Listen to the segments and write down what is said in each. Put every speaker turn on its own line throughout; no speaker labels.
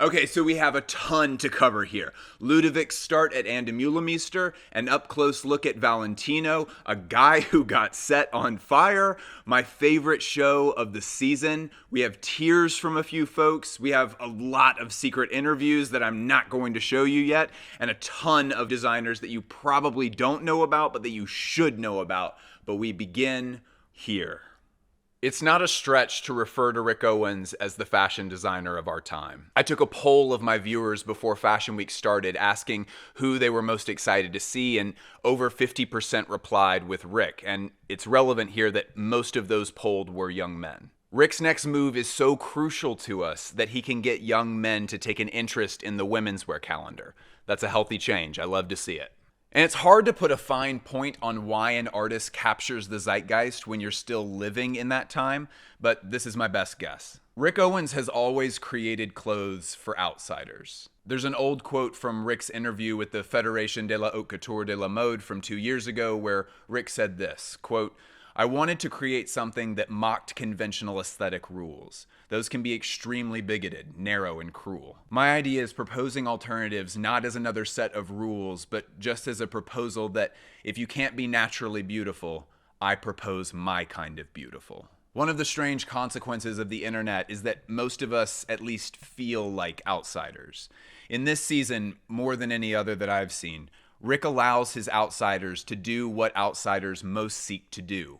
Okay, so we have a ton to cover here. Ludwig's start at Andemühlemeister, an up-close look at Valentino, a guy who got set on fire, my favorite show of the season. We have tears from a few folks. We have a lot of secret interviews that I'm not going to show you yet, and a ton of designers that you probably don't know about, but that you should know about. But we begin here. It's not a stretch to refer to Rick Owens as the fashion designer of our time. I took a poll of my viewers before Fashion Week started asking who they were most excited to see, and over 50% replied with Rick, and it's relevant here that most of those polled were young men. Rick's next move is so crucial to us that he can get young men to take an interest in the women's wear calendar. That's a healthy change. I love to see it. And it's hard to put a fine point on why an artist captures the zeitgeist when you're still living in that time, but this is my best guess. Rick Owens has always created clothes for outsiders. There's an old quote from Rick's interview with the Fédération de la Haute Couture de la Mode from 2 years ago where Rick said this, quote, "I wanted to create something that mocked conventional aesthetic rules. Those can be extremely bigoted, narrow, and cruel. My idea is proposing alternatives not as another set of rules, but just as a proposal that if you can't be naturally beautiful, I propose my kind of beautiful." One of the strange consequences of the internet is that most of us at least feel like outsiders. In this season, more than any other that I've seen, Rick allows his outsiders to do what outsiders most seek to do: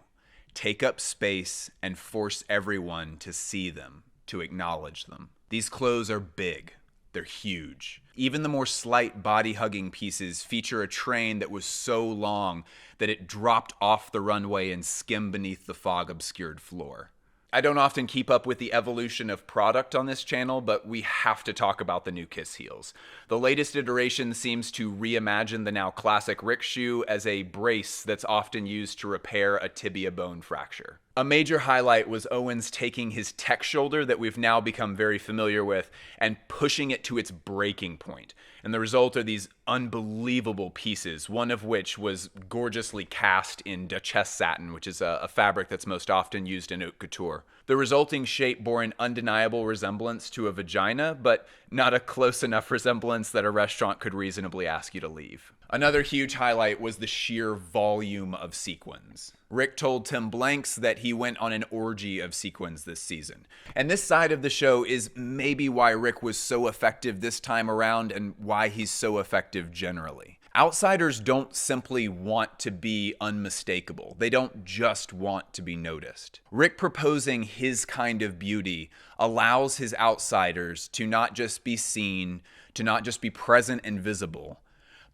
take up space and force everyone to see them, to acknowledge them. These clothes are big. They're huge. Even the more slight body-hugging pieces feature a train that was so long that it dropped off the runway and skimmed beneath the fog-obscured floor. I don't often keep up with the evolution of product on this channel, but we have to talk about the new Kiss heels. The latest iteration seems to reimagine the now classic Rick shoe as a brace that's often used to repair a tibia bone fracture. A major highlight was Owens taking his tech shoulder that we've now become very familiar with and pushing it to its breaking point. And the result are these unbelievable pieces, one of which was gorgeously cast in Duchesse satin, which is a fabric that's most often used in haute couture. The resulting shape bore an undeniable resemblance to a vagina, but not a close enough resemblance that a restaurant could reasonably ask you to leave. Another huge highlight was the sheer volume of sequins. Rick told Tim Blanks that he went on an orgy of sequins this season. And this side of the show is maybe why Rick was so effective this time around and why he's so effective generally. Outsiders don't simply want to be unmistakable. They don't just want to be noticed. Rick proposing his kind of beauty allows his outsiders to not just be seen, to not just be present and visible,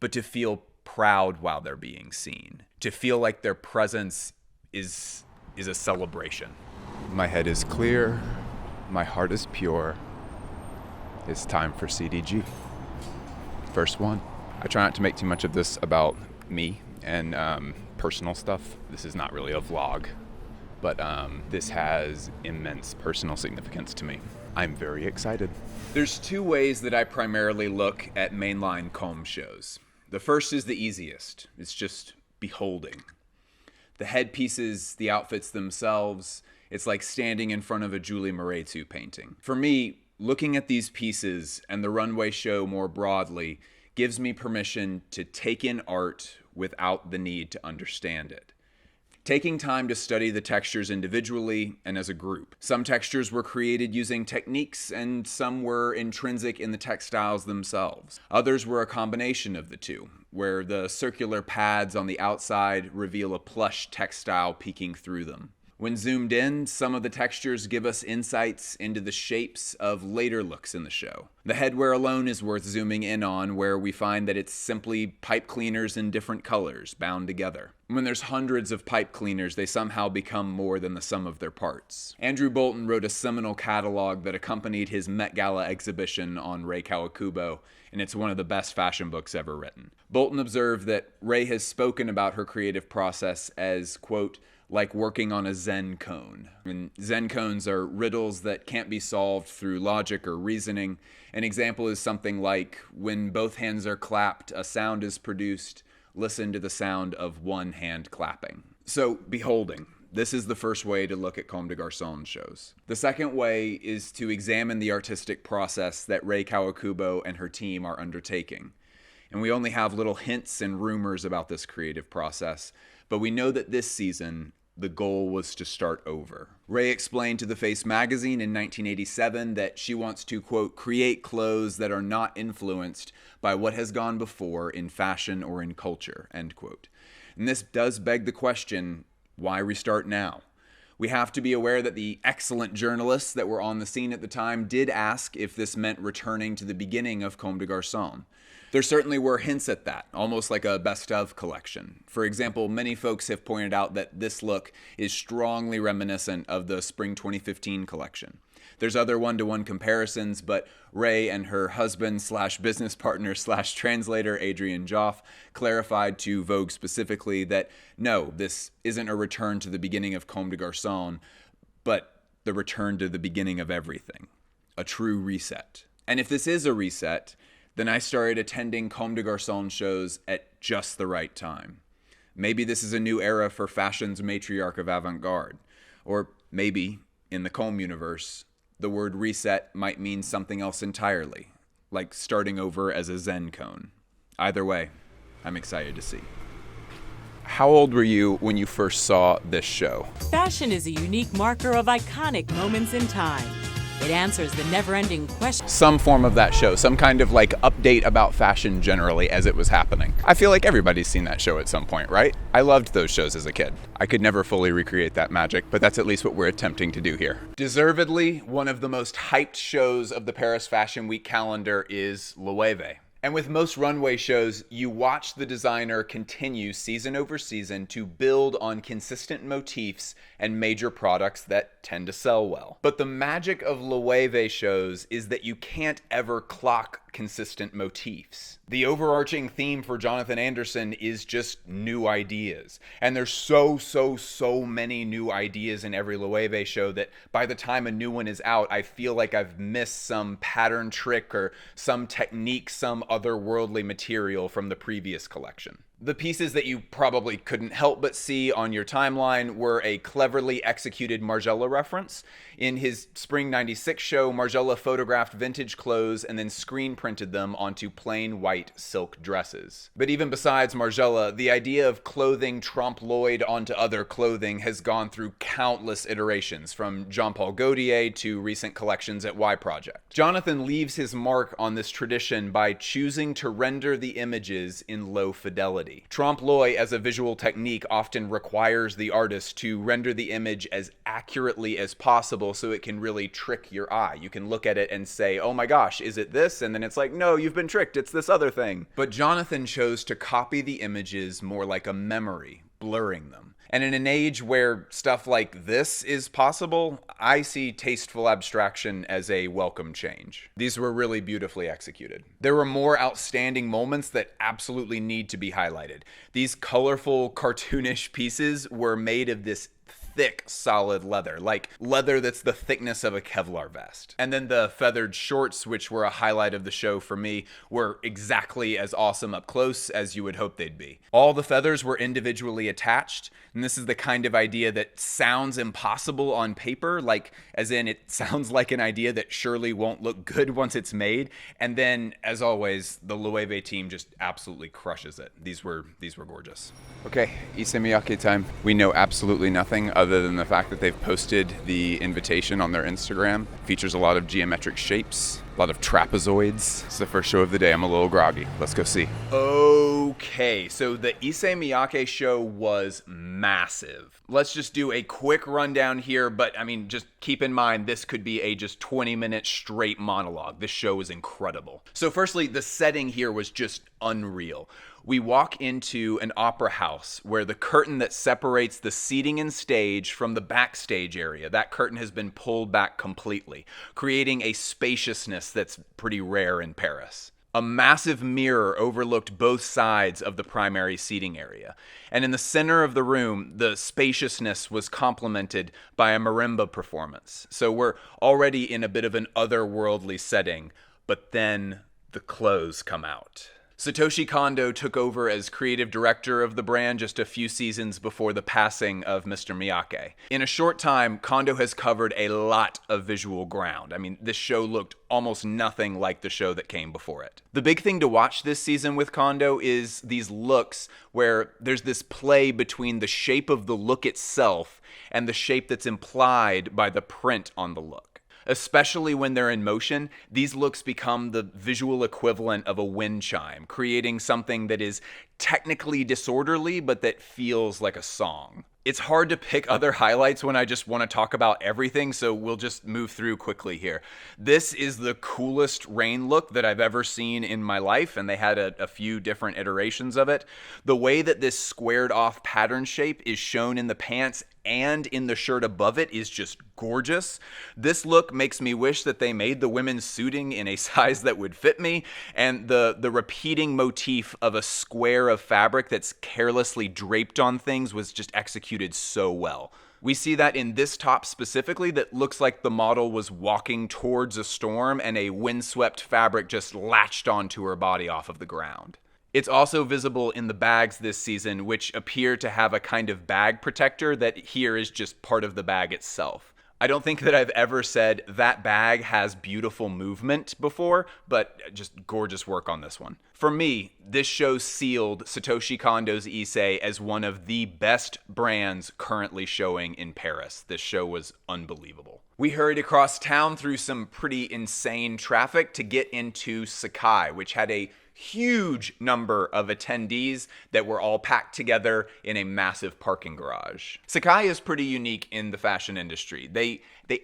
but to feel proud while they're being seen. To feel like their presence is a celebration.
My head is clear. My heart is pure. It's time for CDG. First one. I try not to make too much of this about me and personal stuff. This is not really a vlog, but this has immense personal significance to me. I'm very excited.
There's two ways that I primarily look at mainline Comme shows. The first is the easiest. It's just beholding. The headpieces, the outfits themselves, it's like standing in front of a Julie Mauretu painting. For me, looking at these pieces and the runway show more broadly gives me permission to take in art without the need to understand it. Taking time to study the textures individually and as a group. Some textures were created using techniques and some were intrinsic in the textiles themselves. Others were a combination of the two, where the circular pads on the outside reveal a plush textile peeking through them. When zoomed in, some of the textures give us insights into the shapes of later looks in the show. The headwear alone is worth zooming in on, where we find that it's simply pipe cleaners in different colors, bound together. When there's hundreds of pipe cleaners, they somehow become more than the sum of their parts. Andrew Bolton wrote a seminal catalog that accompanied his Met Gala exhibition on Rei Kawakubo, and it's one of the best fashion books ever written. Bolton observed that Rei has spoken about her creative process as, quote, like working on a Zen cone. And Zen cones are riddles that can't be solved through logic or reasoning. An example is something like, when both hands are clapped, a sound is produced. Listen to the sound of one hand clapping. So, beholding. This is the first way to look at Comme des Garçons shows. The second way is to examine the artistic process that Rei Kawakubo and her team are undertaking. And we only have little hints and rumors about this creative process, but we know that this season, the goal was to start over. Rei explained to The Face magazine in 1987 that she wants to, quote, create clothes that are not influenced by what has gone before in fashion or in culture, end quote. And this does beg the question, why restart now? We have to be aware that the excellent journalists that were on the scene at the time did ask if this meant returning to the beginning of Comme des Garçons. There certainly were hints at that, almost like a best-of collection. For example, many folks have pointed out that this look is strongly reminiscent of the Spring 2015 collection. There's other one-to-one comparisons, but Rei and her husband/business partner/translator Adrian Joff clarified to Vogue specifically that no, this isn't a return to the beginning of Comme des Garçons, but the return to the beginning of everything. A true reset. And if this is a reset, then I started attending Comme des Garçons shows at just the right time. Maybe this is a new era for fashion's matriarch of avant-garde. Or maybe, in the Comme universe, the word reset might mean something else entirely, like starting over as a Zen cone. Either way, I'm excited to see. How old were you when you first saw this show?
Fashion is a unique marker of iconic moments in time. It answers the never-ending question.
Some form of that show, some kind of like update about fashion generally as it was happening. I feel like everybody's seen that show at some point, right? I loved those shows as a kid. I could never fully recreate that magic, but that's at least what we're attempting to do here. Deservedly, one of the most hyped shows of the Paris Fashion Week calendar is Loewe. And with most runway shows, you watch the designer continue season over season to build on consistent motifs and major products that tend to sell well. But the magic of Loewe shows is that you can't ever clock consistent motifs. The overarching theme for Jonathan Anderson is just new ideas. And there's so many new ideas in every Loewe show that by the time a new one is out, I feel like I've missed some pattern trick or some technique, some otherworldly material from the previous collection. The pieces that you probably couldn't help but see on your timeline were a cleverly executed Margiela reference. In his Spring 96 show, Margiela photographed vintage clothes and then screen printed them onto plain white silk dresses. But even besides Margiela, the idea of clothing trompe-l'oeil onto other clothing has gone through countless iterations, from Jean-Paul Gaultier to recent collections at Y Project. Jonathan leaves his mark on this tradition by choosing to render the images in low fidelity. Trompe-l'oeil as a visual technique often requires the artist to render the image as accurately as possible so it can really trick your eye. You can look at it and say, oh my gosh, is it this? And then it's like, no, you've been tricked, it's this other thing. But Jonathan chose to copy the images more like a memory, blurring them. And in an age where stuff like this is possible, I see tasteful abstraction as a welcome change. These were really beautifully executed. There were more outstanding moments that absolutely need to be highlighted. These colorful, cartoonish pieces were made of this thick, solid leather, like leather that's the thickness of a Kevlar vest. And then the feathered shorts, which were a highlight of the show for me, were exactly as awesome up close as you would hope they'd be. All the feathers were individually attached, and this is the kind of idea that sounds impossible on paper, like as in it sounds like an idea that surely won't look good once it's made. And then, as always, the Loewe team just absolutely crushes it. These were gorgeous. Okay, Issey Miyake time. We know absolutely nothing other than the fact that they've posted the invitation on their Instagram. Features a lot of geometric shapes, a lot of trapezoids. It's the first show of the day. I'm a little groggy. Let's go see. Okay, so the Issey Miyake show was massive. Let's just do a quick rundown here, but I mean, just keep in mind this could be a just 20-minute straight monologue. This show is incredible. So firstly, the setting here was just unreal. We walk into an opera house where the curtain that separates the seating and stage from the backstage area, that curtain has been pulled back completely, creating a spaciousness that's pretty rare in Paris. A massive mirror overlooked both sides of the primary seating area. And in the center of the room, the spaciousness was complemented by a marimba performance. So we're already in a bit of an otherworldly setting, but then the clothes come out.
Satoshi Kondo took over as creative director of the brand just a few seasons before the passing of Mr. Miyake. In a short time, Kondo has covered a lot of visual ground. I mean, this show looked almost nothing like the show that came before it. The big thing to watch this season with Kondo is these looks where there's this play between the shape of the look itself and the shape that's implied by the print on the look. Especially when they're in motion, these looks become the visual equivalent of a wind chime, creating something that is technically disorderly, but that feels like a song. It's hard to pick other highlights when I just want to talk about everything, so we'll just move through quickly here. This is the coolest rain look that I've ever seen in my life, and they had a few different iterations of it. The way that this squared off pattern shape is shown in the pants and in the shirt above it is just gorgeous. This look makes me wish that they made the women's suiting in a size that would fit me, and the repeating motif of a square of fabric that's carelessly draped on things was just executed so well. We see that in this top specifically that looks like the model was walking towards a storm and a windswept fabric just latched onto her body off of the ground. It's also visible in the bags this season, which appear to have a kind of bag protector that here is just part of the bag itself. I don't think that I've ever said that bag has beautiful movement before, but just gorgeous work on this one. For me, this show sealed Satoshi Kondo's Issey as one of the best brands currently showing in Paris. This show was unbelievable. We hurried across town through some pretty insane traffic to get into Sacai, which had a huge number of attendees that were all packed together in a massive parking garage. Sacai is pretty unique in the fashion industry. They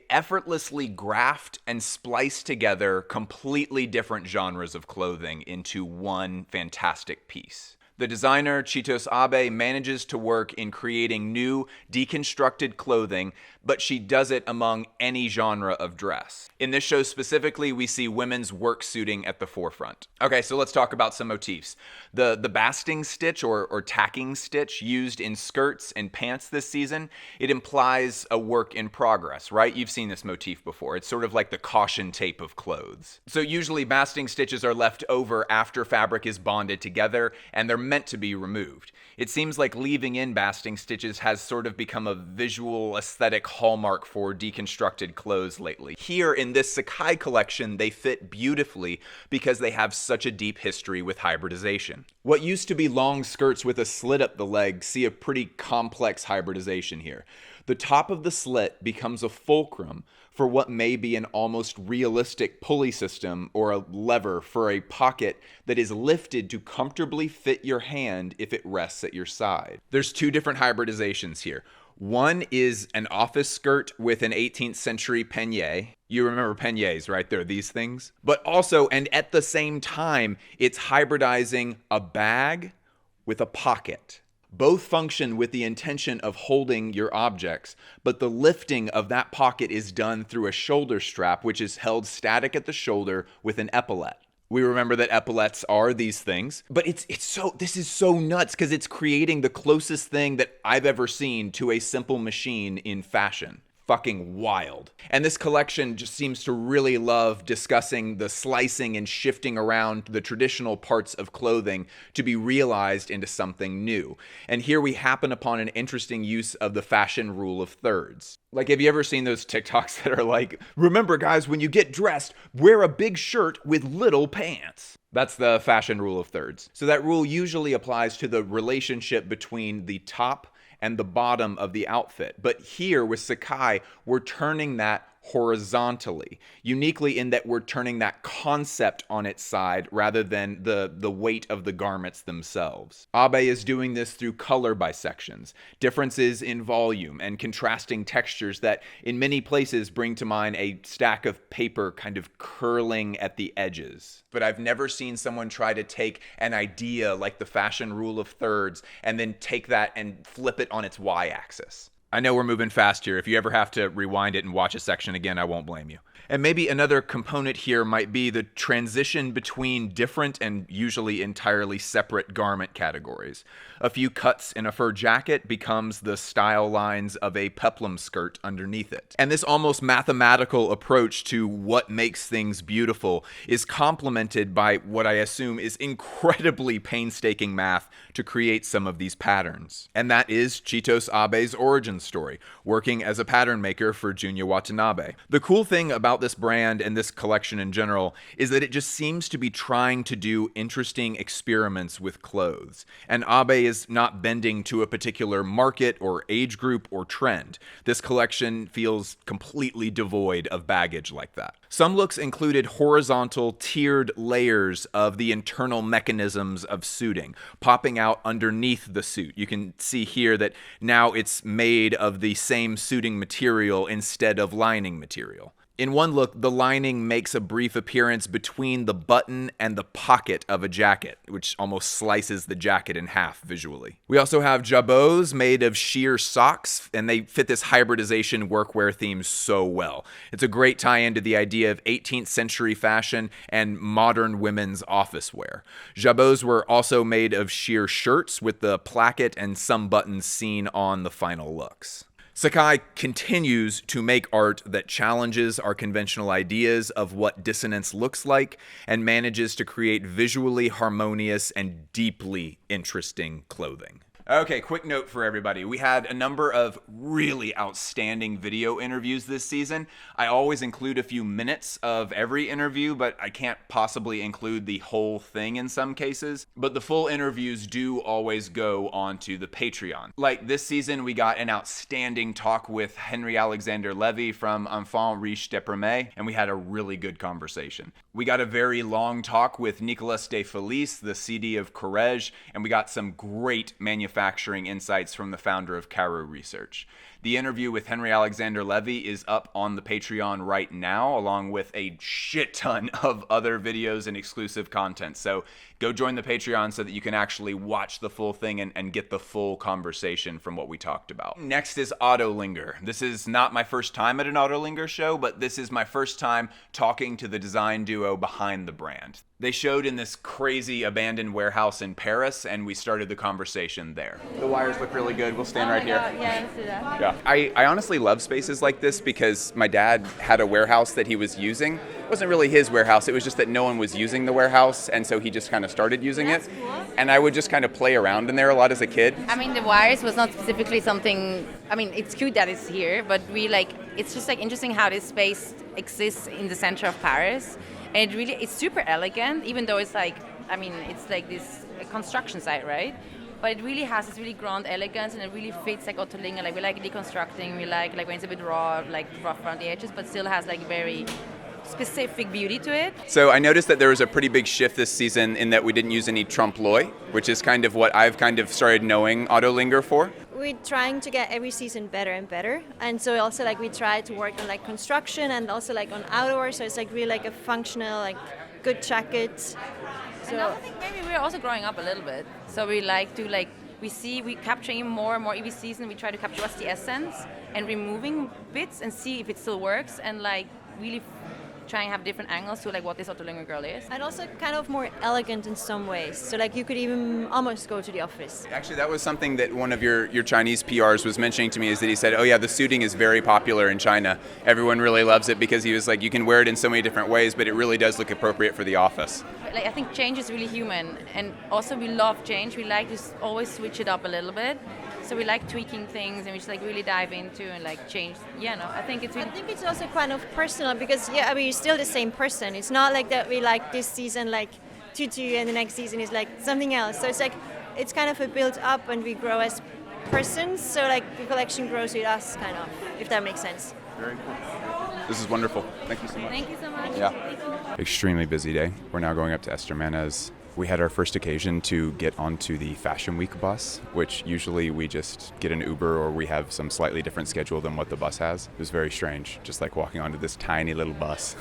effortlessly graft and splice together completely different genres of clothing into one fantastic piece. The designer, Chitos Abe, manages to work in creating new, deconstructed clothing, but she does it among any genre of dress. In this show specifically, we see women's work suiting at the forefront. Okay, so let's talk about some motifs. The basting stitch or tacking stitch used in skirts and pants this season, it implies a work in progress, right? You've seen this motif before. It's sort of like the caution tape of clothes. So usually basting stitches are left over after fabric is bonded together, and they're meant to be removed. It seems like leaving in basting stitches has sort of become a visual aesthetic hallmark for deconstructed clothes lately. Here in this Sacai collection, they fit beautifully because they have such a deep history with hybridization. What used to be long skirts with a slit up the leg see a pretty complex hybridization here. The top of the slit becomes a fulcrum for what may be an almost realistic pulley system or a lever for a pocket that is lifted to comfortably fit your hand if it rests at your side. There's two different hybridizations here. One is an office skirt with an 18th century peigne. You remember peignes, right? They're these things. But also, and at the same time, it's hybridizing a bag with a pocket. Both function with the intention of holding your objects, but the lifting of that pocket is done through a shoulder strap, which is held static at the shoulder with an epaulette. We remember that epaulettes are these things, but this is so nuts because it's creating the closest thing that I've ever seen to a simple machine in fashion. Fucking wild. And this collection just seems to really love discussing the slicing and shifting around the traditional parts of clothing to be realized into something new. And here we happen upon an interesting use of the fashion rule of thirds. Like, have you ever seen those TikToks that are like, remember guys, when you get dressed, wear a big shirt with little pants? That's the fashion rule of thirds. So that rule usually applies to the relationship between the top and the bottom of the outfit. But here with Sacai, we're turning that horizontally, uniquely in that we're turning that concept on its side rather than the weight of the garments themselves. Abe is doing this through color bisections, differences in volume, and contrasting textures that in many places bring to mind a stack of paper kind of curling at the edges. But I've never seen someone try to take an idea like the fashion rule of thirds and then take that and flip it on its y-axis. I know we're moving fast here. If you ever have to rewind it and watch a section again, I won't blame you. And maybe another component here might be the transition between different and usually entirely separate garment categories. A few cuts in a fur jacket becomes the style lines of a peplum skirt underneath it. And this almost mathematical approach to what makes things beautiful is complemented by what I assume is incredibly painstaking math to create some of these patterns. And that is Chitos Abe's origin story, working as a pattern maker for Junya Watanabe. The cool thing about this brand and this collection in general is that it just seems to be trying to do interesting experiments with clothes. And Abe is not bending to a particular market or age group or trend. This collection feels completely devoid of baggage like that. Some looks included horizontal, tiered layers of the internal mechanisms of suiting, popping out underneath the suit. You can see here that now it's made of the same suiting material instead of lining material. In one look, the lining makes a brief appearance between the button and the pocket of a jacket, which almost slices the jacket in half visually. We also have jabots made of sheer socks, and they fit this hybridization workwear theme so well. It's a great tie-in to the idea of 18th century fashion and modern women's office wear. Jabots were also made of sheer shirts with the placket and some buttons seen on the final looks. Sacai continues to make art that challenges our conventional ideas of what dissonance looks like and manages to create visually harmonious and deeply interesting clothing. Okay, quick note for everybody. We had a number of really outstanding video interviews this season. I always include a few minutes of every interview, but I can't possibly include the whole thing in some cases. But the full interviews do always go onto the Patreon. Like this season, we got an outstanding talk with Henry Alexander Levy from Enfant Riche Deprimé, and we had a really good conversation. We got a very long talk with Nicolas de Felice, the CD of Courrèges, and we got some great manufacturing insights from the founder of Carew Research. The interview with Henry Alexander Levy is up on the Patreon right now, along with a shit ton of other videos and exclusive content. So go join the Patreon so that you can actually watch the full thing and get the full conversation from what we talked about. Next is Ottolinger. This is not my first time at an Ottolinger show, but this is my first time talking to the design duo behind the brand. They showed in this crazy abandoned warehouse in Paris, and we started the conversation there. The wires look really good. We'll stand right here.
Yeah, let's do that.
Yeah. I honestly love spaces like this because my dad had a warehouse that he was using. It wasn't really his warehouse, it was just that no one was using the warehouse, and so he just kind of started using it.
Cool.
And I would just kind of play around in there a lot as a kid.
I mean, the wires was not specifically something, I mean, it's cute that it's here, but it's just like interesting how this space exists in the center of Paris. And it's super elegant, even though it's like, I mean, it's like this construction site, right? But it really has this really grand elegance, and it really fits like Ottolinger. Like we like deconstructing, we like when it's a bit raw, like rough around the edges, but still has like very specific beauty to it.
So I noticed that there was a pretty big shift this season in that we didn't use any trompe-l'oeil, which is kind of what I've kind of started knowing Ottolinger for.
We're trying to get every season better and better, and so also like we try to work on like construction and also like on outdoor, so it's like really like a functional, like good jacket. So
And I think maybe we're also growing up a little bit. So we like to we capture even more and more every season. We try to capture what's the essence and removing bits and see if it still works, and like really try and have different angles to like what this Ottolinger girl is.
and also kind of more elegant in some ways. So like you could even almost go to the office.
Actually, that was something that one of your Chinese PRs was mentioning to me, is that he said, oh yeah, the suiting is very popular in China. Everyone really loves it because he was like, you can wear it in so many different ways, but it really does look appropriate for the office.
Like I think change is really human, and also we love change. We like to always switch it up a little bit. So we like tweaking things, and we just like really dive into and like change. Yeah, no, I think it's really...
I think it's also kind of personal because we're still the same person. It's not like that we like this season like tutu and the next season is like something else. So it's like it's kind of a build up and we grow as persons. So like the collection grows with us, kind of, if that makes sense.
Very cool. This is wonderful. Thank you so much.
Thank you so much.
Yeah.
Extremely busy day. We're now going up to Ester Manez. We had our first occasion to get onto the Fashion Week bus, which usually we just get an Uber or we have some slightly different schedule than what the bus has. It was very strange, just like walking onto this tiny little bus.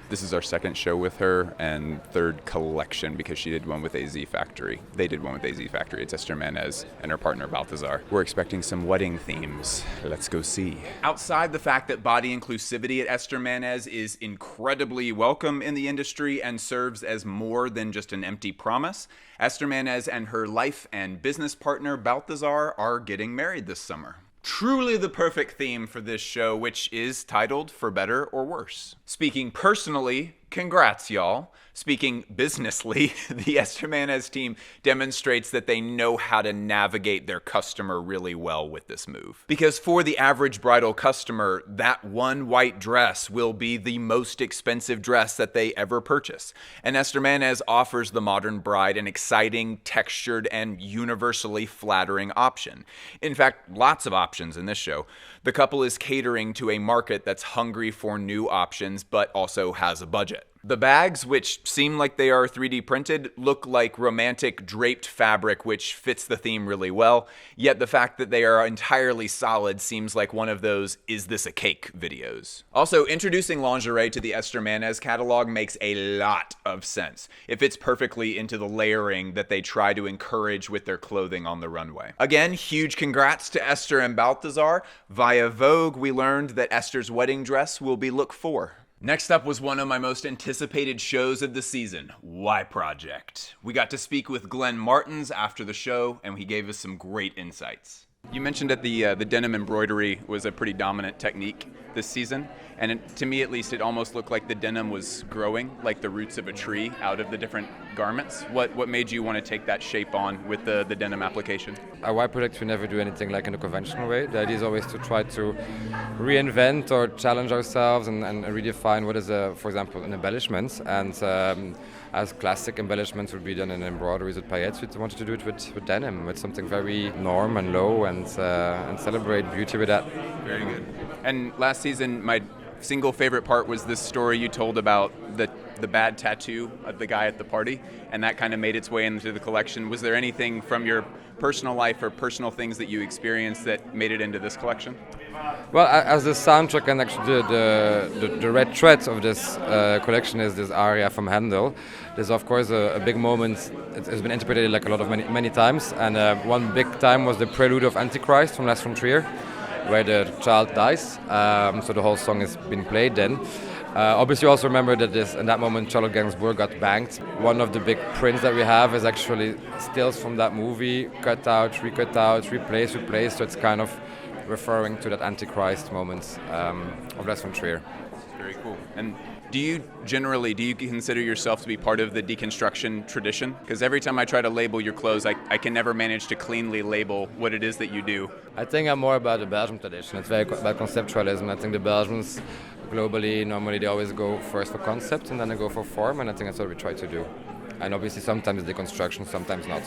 This is our second show with her and third collection because she did one with AZ Factory. They did one with AZ Factory. It's Esther Manez and her partner Balthazar. We're expecting some wedding themes. Let's go see.
Outside the fact that body inclusivity at Esther Manez is incredibly welcome in the industry and serves as more than just an empty promise, Esther Manez and her life and business partner Balthazar are getting married this summer. Truly the perfect theme for this show, which is titled For Better or Worse. Speaking personally, congrats, y'all. Speaking businessly, the Esther Manez team demonstrates that they know how to navigate their customer really well with this move. Because for the average bridal customer, that one white dress will be the most expensive dress that they ever purchase. And Esther Manez offers the modern bride an exciting, textured, and universally flattering option. In fact, lots of options in this show. The couple is catering to a market that's hungry for new options, but also has a budget. The bags, which seem like they are 3D printed, look like romantic draped fabric, which fits the theme really well. Yet the fact that they are entirely solid seems like one of those "Is This a Cake?" videos. Also, introducing lingerie to the Esther Manez catalog makes a lot of sense. It fits perfectly into the layering that they try to encourage with their clothing on the runway. Again, huge congrats to Esther and Balthazar. Via Vogue, we learned that Esther's wedding dress will be look 4. Next up was one of my most anticipated shows of the season, Y Project. We got to speak with Glenn Martens after the show, and he gave us some great insights. You mentioned that the denim embroidery was a pretty dominant technique this season, and to me at least, it almost looked like the denim was growing, like the roots of a tree, out of the different garments. What made you want to take that shape on with the denim application?
At Y Project, we never do anything like in a conventional way. The idea is always to try to reinvent or challenge ourselves and redefine what is, for example, an embellishment. And as classic embellishments would be done in embroideries with paillettes, we wanted to do it with denim, with something very norm and low, and celebrate beauty with that.
Very good. And last season, my single favorite part was this story you told about the bad tattoo of the guy at the party, and that kind of made its way into the collection. Was there anything from your personal life or personal things that you experienced that made it into this collection?
Well, as the soundtrack and actually the red thread of this collection is this aria from Handel. There's of course a big moment. It's been interpreted like a lot of many times, and one big time was the prelude of Antichrist from Lars von Trier, where the child dies. So the whole song is being played then. Obviously, you also remember that in that moment, Charlotte Gainsbourg got banged. One of the big prints that we have is actually stills from that movie, cut out, replaced. So it's kind of referring to that Antichrist moment of Lars von Trier.
Very cool. And do you consider yourself to be part of the deconstruction tradition? Because every time I try to label your clothes, I can never manage to cleanly label what it is that you do.
I think I'm more about the Belgian tradition. It's very about conceptualism. I think the Belgians globally, normally they always go first for concept and then they go for form, and I think that's what we try to do. And obviously sometimes deconstruction, sometimes not.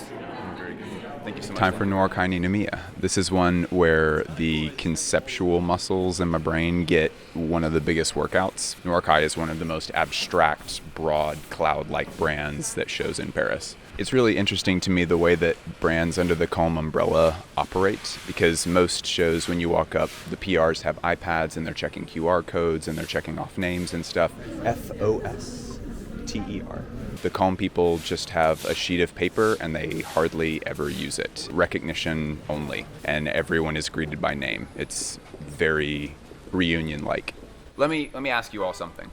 Very good. Thank you so much. Time for Noir Kaini Namiya. This is one where the conceptual muscles in my brain get one of the biggest workouts. Noir Kai is one of the most abstract, broad, cloud-like brands that shows in Paris. It's really interesting to me the way that brands under the Comme umbrella operate, because most shows when you walk up, the PRs have iPads and they're checking QR codes and they're checking off names and stuff. FOSTER. The Comme people just have a sheet of paper and they hardly ever use it. Recognition only, and everyone is greeted by name. It's very reunion-like.
Let me ask you all something.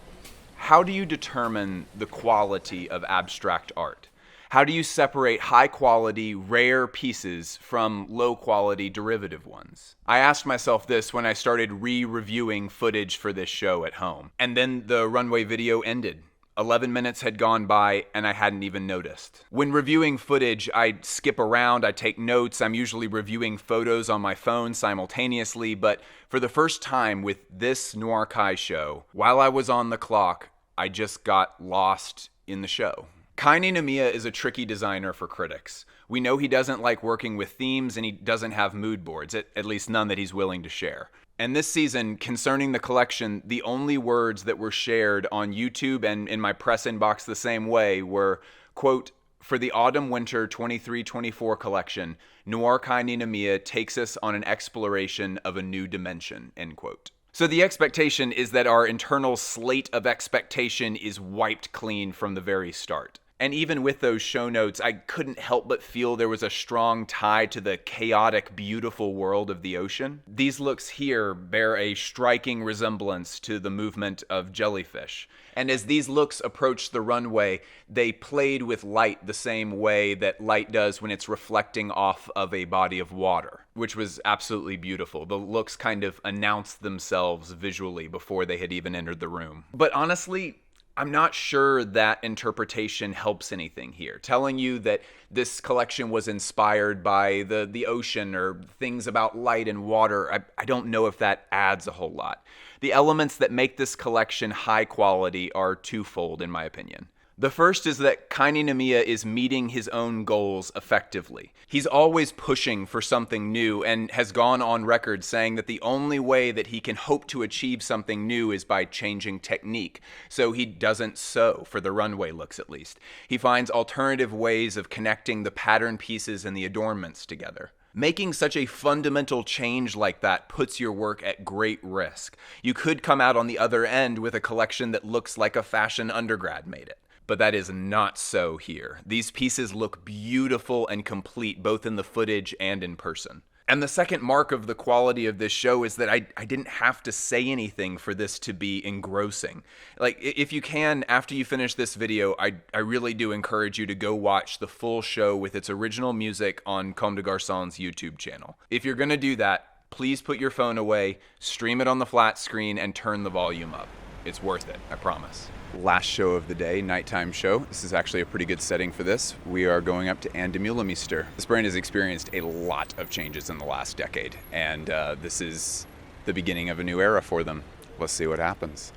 How do you determine the quality of abstract art? How do you separate high-quality, rare pieces from low-quality derivative ones? I asked myself this when I started re-reviewing footage for this show at home. And then the runway video ended. 11 minutes had gone by and I hadn't even noticed. When reviewing footage, I skip around, I take notes, I'm usually reviewing photos on my phone simultaneously, but for the first time with this Noir Kai show, while I was on the clock, I just got lost in the show. Kaini Namiya is a tricky designer for critics. We know he doesn't like working with themes and he doesn't have mood boards, at least none that he's willing to share. And this season, concerning the collection, the only words that were shared on YouTube and in my press inbox the same way were, quote, "For the autumn-winter 23-24 collection, Noir Kaini Namiya takes us on an exploration of a new dimension," end quote. So the expectation is that our internal slate of expectation is wiped clean from the very start. And even with those show notes, I couldn't help but feel there was a strong tie to the chaotic, beautiful world of the ocean. These looks here bear a striking resemblance to the movement of jellyfish. And as these looks approached the runway, they played with light the same way that light does when it's reflecting off of a body of water, which was absolutely beautiful. The looks kind of announced themselves visually before they had even entered the room. But honestly, I'm not sure that interpretation helps anything here. Telling you that this collection was inspired by the ocean or things about light and water, I don't know if that adds a whole lot. The elements that make this collection high quality are twofold, in my opinion. The first is that Kaine Namiya is meeting his own goals effectively. He's always pushing for something new and has gone on record saying that the only way that he can hope to achieve something new is by changing technique. So he doesn't sew, for the runway looks at least. He finds alternative ways of connecting the pattern pieces and the adornments together. Making such a fundamental change like that puts your work at great risk. You could come out on the other end with a collection that looks like a fashion undergrad made it. But that is not so here. These pieces look beautiful and complete, both in the footage and in person. And the second mark of the quality of this show is that I didn't have to say anything for this to be engrossing. Like, if you can, after you finish this video, I really do encourage you to go watch the full show with its original music on Comme des Garçons' YouTube channel. If you're gonna do that, please put your phone away, stream it on the flat screen, and turn the volume up. It's worth it, I promise.
Last show of the day, nighttime show. This is actually a pretty good setting for this. We are going up to A.W.A.K.E. This brand has experienced a lot of changes in the last decade, and this is the beginning of a new era for them. Let's see what happens.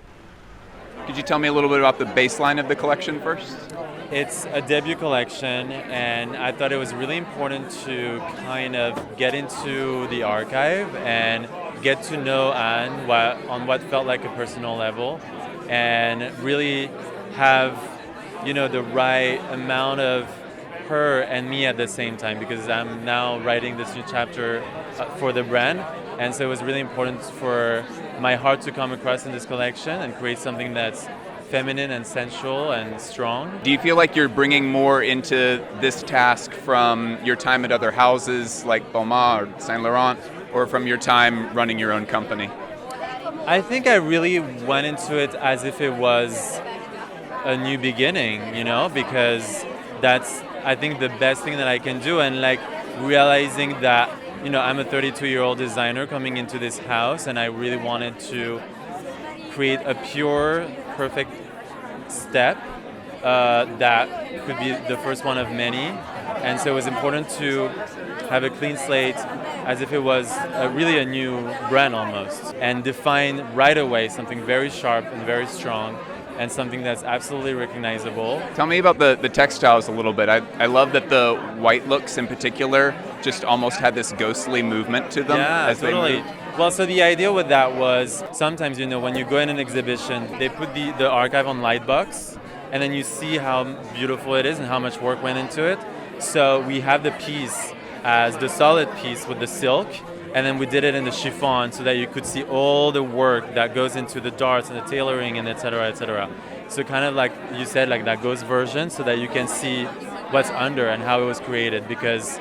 Could you tell me a little bit about the baseline of the collection first?
It's a debut collection, and I thought it was really important to kind of get into the archive and get to know Anne on what felt like a personal level, and really have, the right amount of her and me at the same time, because I'm now writing this new chapter for the brand, and so it was really important for my heart to come across in this collection and create something that's feminine and sensual and strong.
Do you feel like you're bringing more into this task from your time at other houses like Balmain or Saint Laurent, or from your time running your own company?
I think I really went into it as if it was a new beginning, because that's, I think, the best thing that I can do. And realizing that, I'm a 32-year-old designer coming into this house, and I really wanted to create a pure, perfect step that could be the first one of many. And so it was important to have a clean slate, as if it was really a new brand almost, and define right away something very sharp and very strong, and something that's absolutely recognizable.
Tell me about the textiles a little bit. I love that the white looks in particular just almost had this ghostly movement to them.
Yeah, totally. Well, so the idea with that was sometimes, when you go in an exhibition, they put the archive on Lightbox, and then you see how beautiful it is and how much work went into it. So we have the piece as the solid piece with the silk, and then we did it in the chiffon so that you could see all the work that goes into the darts and the tailoring and et cetera, et cetera. So kind of like you said, like that ghost version, so that you can see what's under and how it was created, because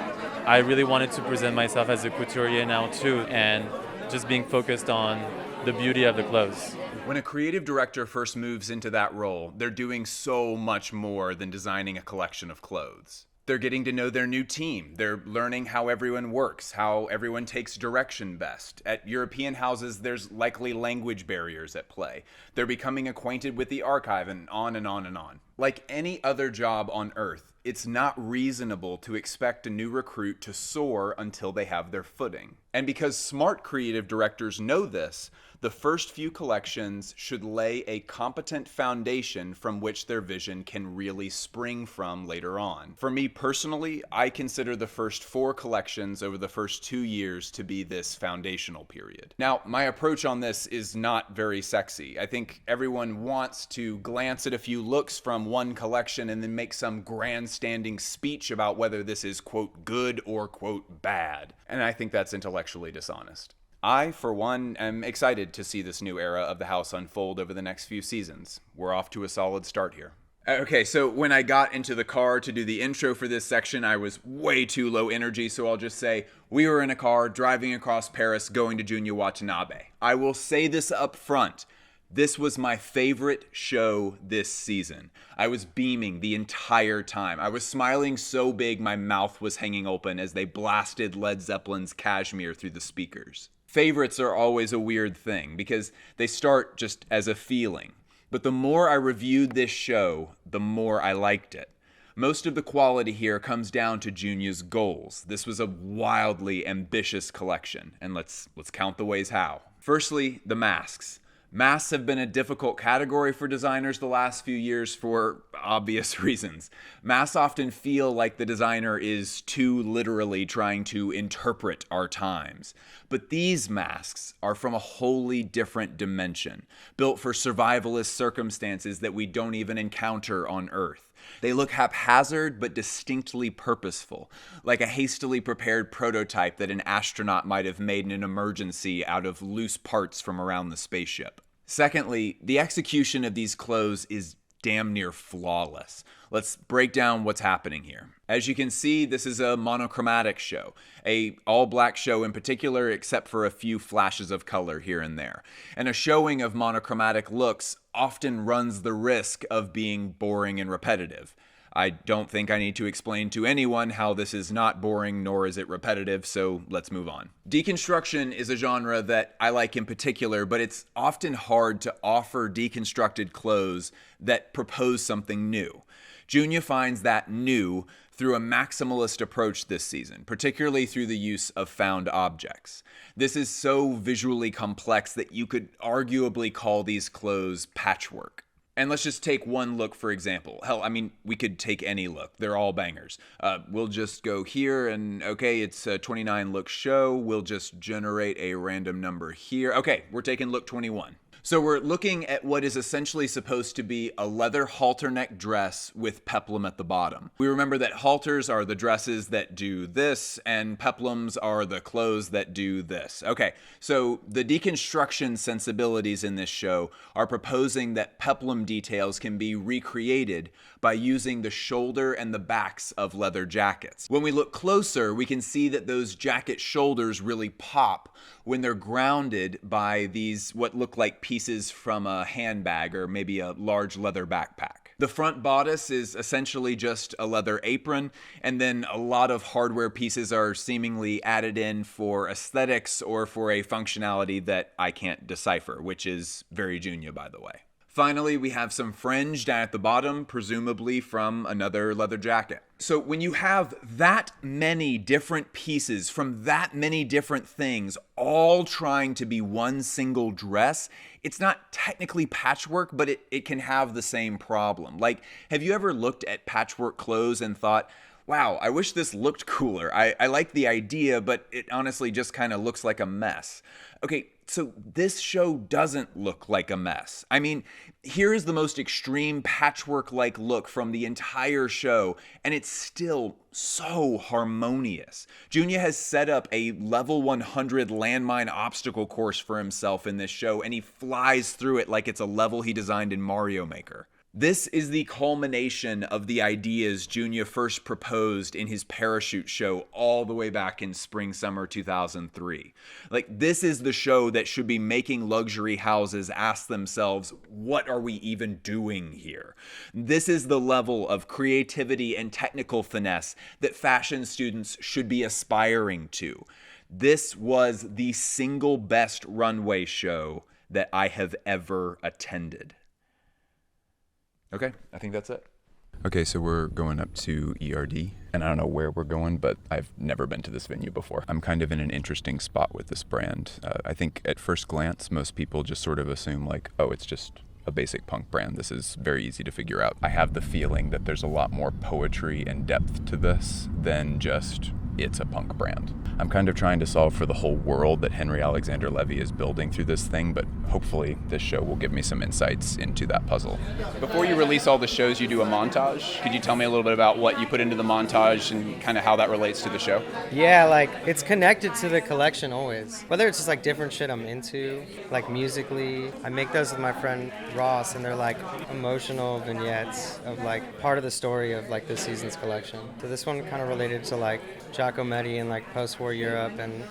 I really wanted to present myself as a couturier now too, and just being focused on the beauty of the clothes.
When a creative director first moves into that role, they're doing so much more than designing a collection of clothes. They're getting to know their new team. They're learning how everyone works, how everyone takes direction best. At European houses, there's likely language barriers at play. They're becoming acquainted with the archive, and on and on and on. Like any other job on Earth, it's not reasonable to expect a new recruit to soar until they have their footing. And because smart creative directors know this, the first few collections should lay a competent foundation from which their vision can really spring from later on. For me personally, I consider the first 4 collections over the first 2 years to be this foundational period. Now, my approach on this is not very sexy. I think everyone wants to glance at a few looks from one collection and then make some grandstanding speech about whether this is, quote, good or, quote, bad. And I think that's intellectually dishonest. I, for one, am excited to see this new era of the house unfold over the next few seasons. We're off to a solid start here. Okay, so when I got into the car to do the intro for this section, I was way too low energy, so I'll just say we were in a car driving across Paris going to Junya Watanabe. I will say this up front. This was my favorite show this season. I was beaming the entire time. I was smiling so big my mouth was hanging open as they blasted Led Zeppelin's Kashmir through the speakers. Favorites are always a weird thing because they start just as a feeling. But the more I reviewed this show, the more I liked it. Most of the quality here comes down to Junya's goals. This was a wildly ambitious collection, and let's count the ways how. Firstly, the masks. Masks have been a difficult category for designers the last few years for obvious reasons. Masks often feel like the designer is too literally trying to interpret our times. But these masks are from a wholly different dimension, built for survivalist circumstances that we don't even encounter on Earth. They look haphazard but distinctly purposeful, like a hastily prepared prototype that an astronaut might have made in an emergency out of loose parts from around the spaceship. Secondly, the execution of these clothes is damn near flawless. Let's break down what's happening here. As you can see, this is a monochromatic show, a all-black show in particular, except for a few flashes of color here and there. And a showing of monochromatic looks often runs the risk of being boring and repetitive. I don't think I need to explain to anyone how this is not boring nor is it repetitive, so let's move on. Deconstruction is a genre that I like in particular, but it's often hard to offer deconstructed clothes that propose something new. Junya finds that new through a maximalist approach this season, particularly through the use of found objects. This is so visually complex that you could arguably call these clothes patchwork. And let's just take one look, for example. Hell, I mean, we could take any look. They're all bangers. We'll just go here and, okay, it's a 29 look show. We'll just generate a random number here. Okay, we're taking look 21. So we're looking at what is essentially supposed to be a leather halter neck dress with peplum at the bottom. We remember that halters are the dresses that do this, and peplums are the clothes that do this. Okay, so the deconstruction sensibilities in this show are proposing that peplum details can be recreated by using the shoulder and the backs of leather jackets. When we look closer, we can see that those jacket shoulders really pop when they're grounded by these what look like pieces from a handbag or maybe a large leather backpack. The front bodice is essentially just a leather apron, and then a lot of hardware pieces are seemingly added in for aesthetics or for a functionality that I can't decipher, which is very Junya, by the way. Finally, we have some fringe down at the bottom, presumably from another leather jacket. So when you have that many different pieces from that many different things all trying to be one single dress, it's not technically patchwork, but it can have the same problem. Like, have you ever looked at patchwork clothes and thought, wow, I wish this looked cooler. I like the idea, but it honestly just kind of looks like a mess. Okay, so this show doesn't look like a mess. I mean, here is the most extreme patchwork-like look from the entire show, and it's still so harmonious. Junya has set up a level 100 landmine obstacle course for himself in this show, and he flies through it like it's a level he designed in Mario Maker. This is the culmination of the ideas Junya first proposed in his parachute show all the way back in spring-summer 2003. Like, this is the show that should be making luxury houses ask themselves, what are we even doing here? This is the level of creativity and technical finesse that fashion students should be aspiring to. This was the single best runway show that I have ever attended. Okay, I think that's it.
Okay, so we're going up to ERD, and I don't know where we're going, but I've never been to this venue before. I'm kind of in an interesting spot with this brand. I think at first glance, most people just sort of assume like, oh, it's just a basic punk brand. This is very easy to figure out. I have the feeling that there's a lot more poetry and depth to this than just it's a punk brand. I'm kind of trying to solve for the whole world that Henry Alexander Levy is building through this thing, but hopefully this show will give me some insights into that puzzle. Before you release all the shows, you do a montage. Could you tell me a little bit about what you put into the montage and kind of how that relates to the show?
Yeah, like it's connected to the collection always. Whether it's just like different shit I'm into, like musically. I make those with my friend Ross, and they're like emotional vignettes of like part of the story of like this season's collection. So this one kind of related to like Giacometti and like post-war Europe, and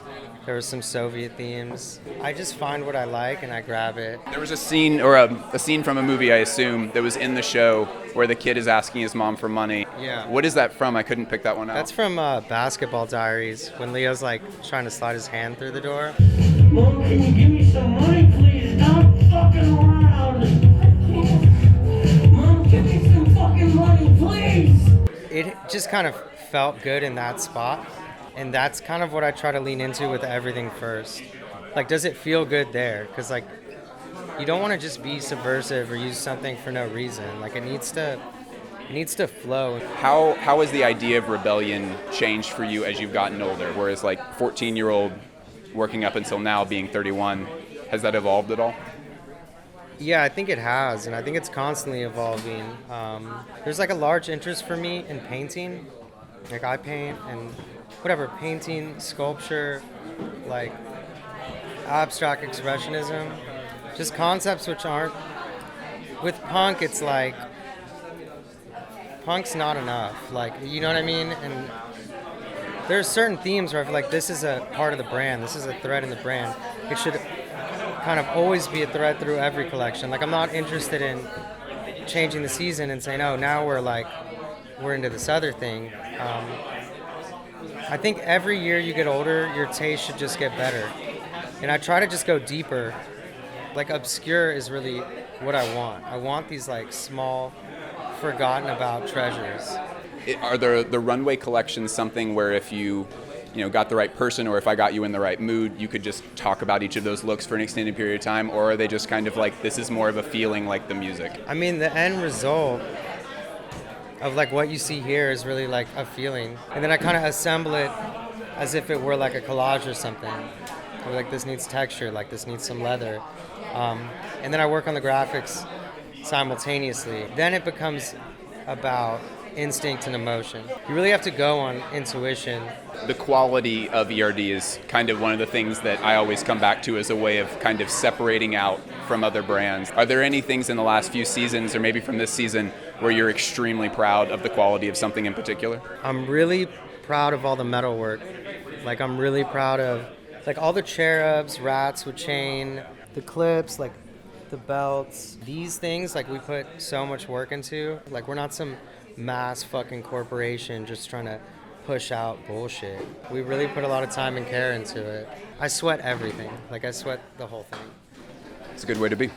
there was some Soviet themes. I just find what I like and I grab it.
There was a scene, or a scene from a movie, I assume, that was in the show where the kid is asking his mom for money.
Yeah.
What is that from? I couldn't pick that one out.
That's from Basketball Diaries, when Leo's like trying to slide his hand through the door.
Mom, can you give me some money, please? Stop fucking around. Mom, give me some fucking money, please.
It just kind of felt good in that spot, and that's kind of what I try to lean into with everything first. Like, does it feel good there? Because like, you don't want to just be subversive or use something for no reason. Like, it needs to flow.
How has the idea of rebellion changed for you as you've gotten older? Whereas like 14-year-old working up until now being 31, has that evolved at all?
Yeah, I think it has, and I think it's constantly evolving. There's like a large interest for me in painting. Like, I paint and whatever, painting, sculpture, like abstract expressionism, just concepts which aren't, with punk, it's like, punk's not enough, like, you know what I mean? And there's certain themes where I feel like this is a part of the brand, this is a thread in the brand. It should kind of always be a thread through every collection. Like, I'm not interested in changing the season and saying, oh, now we're into this other thing. I think every year you get older, your taste should just get better. And I try to just go deeper. Like, obscure is really what I want. I want these like small, forgotten about treasures.
Are the runway collections something where if you got the right person, or if I got you in the right mood, you could just talk about each of those looks for an extended period of time? Or are they just kind of like, this is more of a feeling like the music?
I mean, the end result of like what you see here is really like a feeling. And then I kind of assemble it as if it were like a collage or something. Or like, this needs texture, like this needs some leather. And then I work on the graphics simultaneously. Then it becomes about instinct and emotion. You really have to go on intuition.
The quality of ERD is kind of one of the things that I always come back to as a way of kind of separating out from other brands. Are there any things in the last few seasons, or maybe from this season, where you're extremely proud of the quality of something in particular?
I'm really proud of all the metal work. Like, I'm really proud of like all the cherubs, rats with chain, the clips, like the belts. These things, like, we put so much work into. Like, we're not some mass fucking corporation just trying to push out bullshit. We really put a lot of time and care into it. I sweat everything. Like, I sweat the whole thing.
It's a good way to be.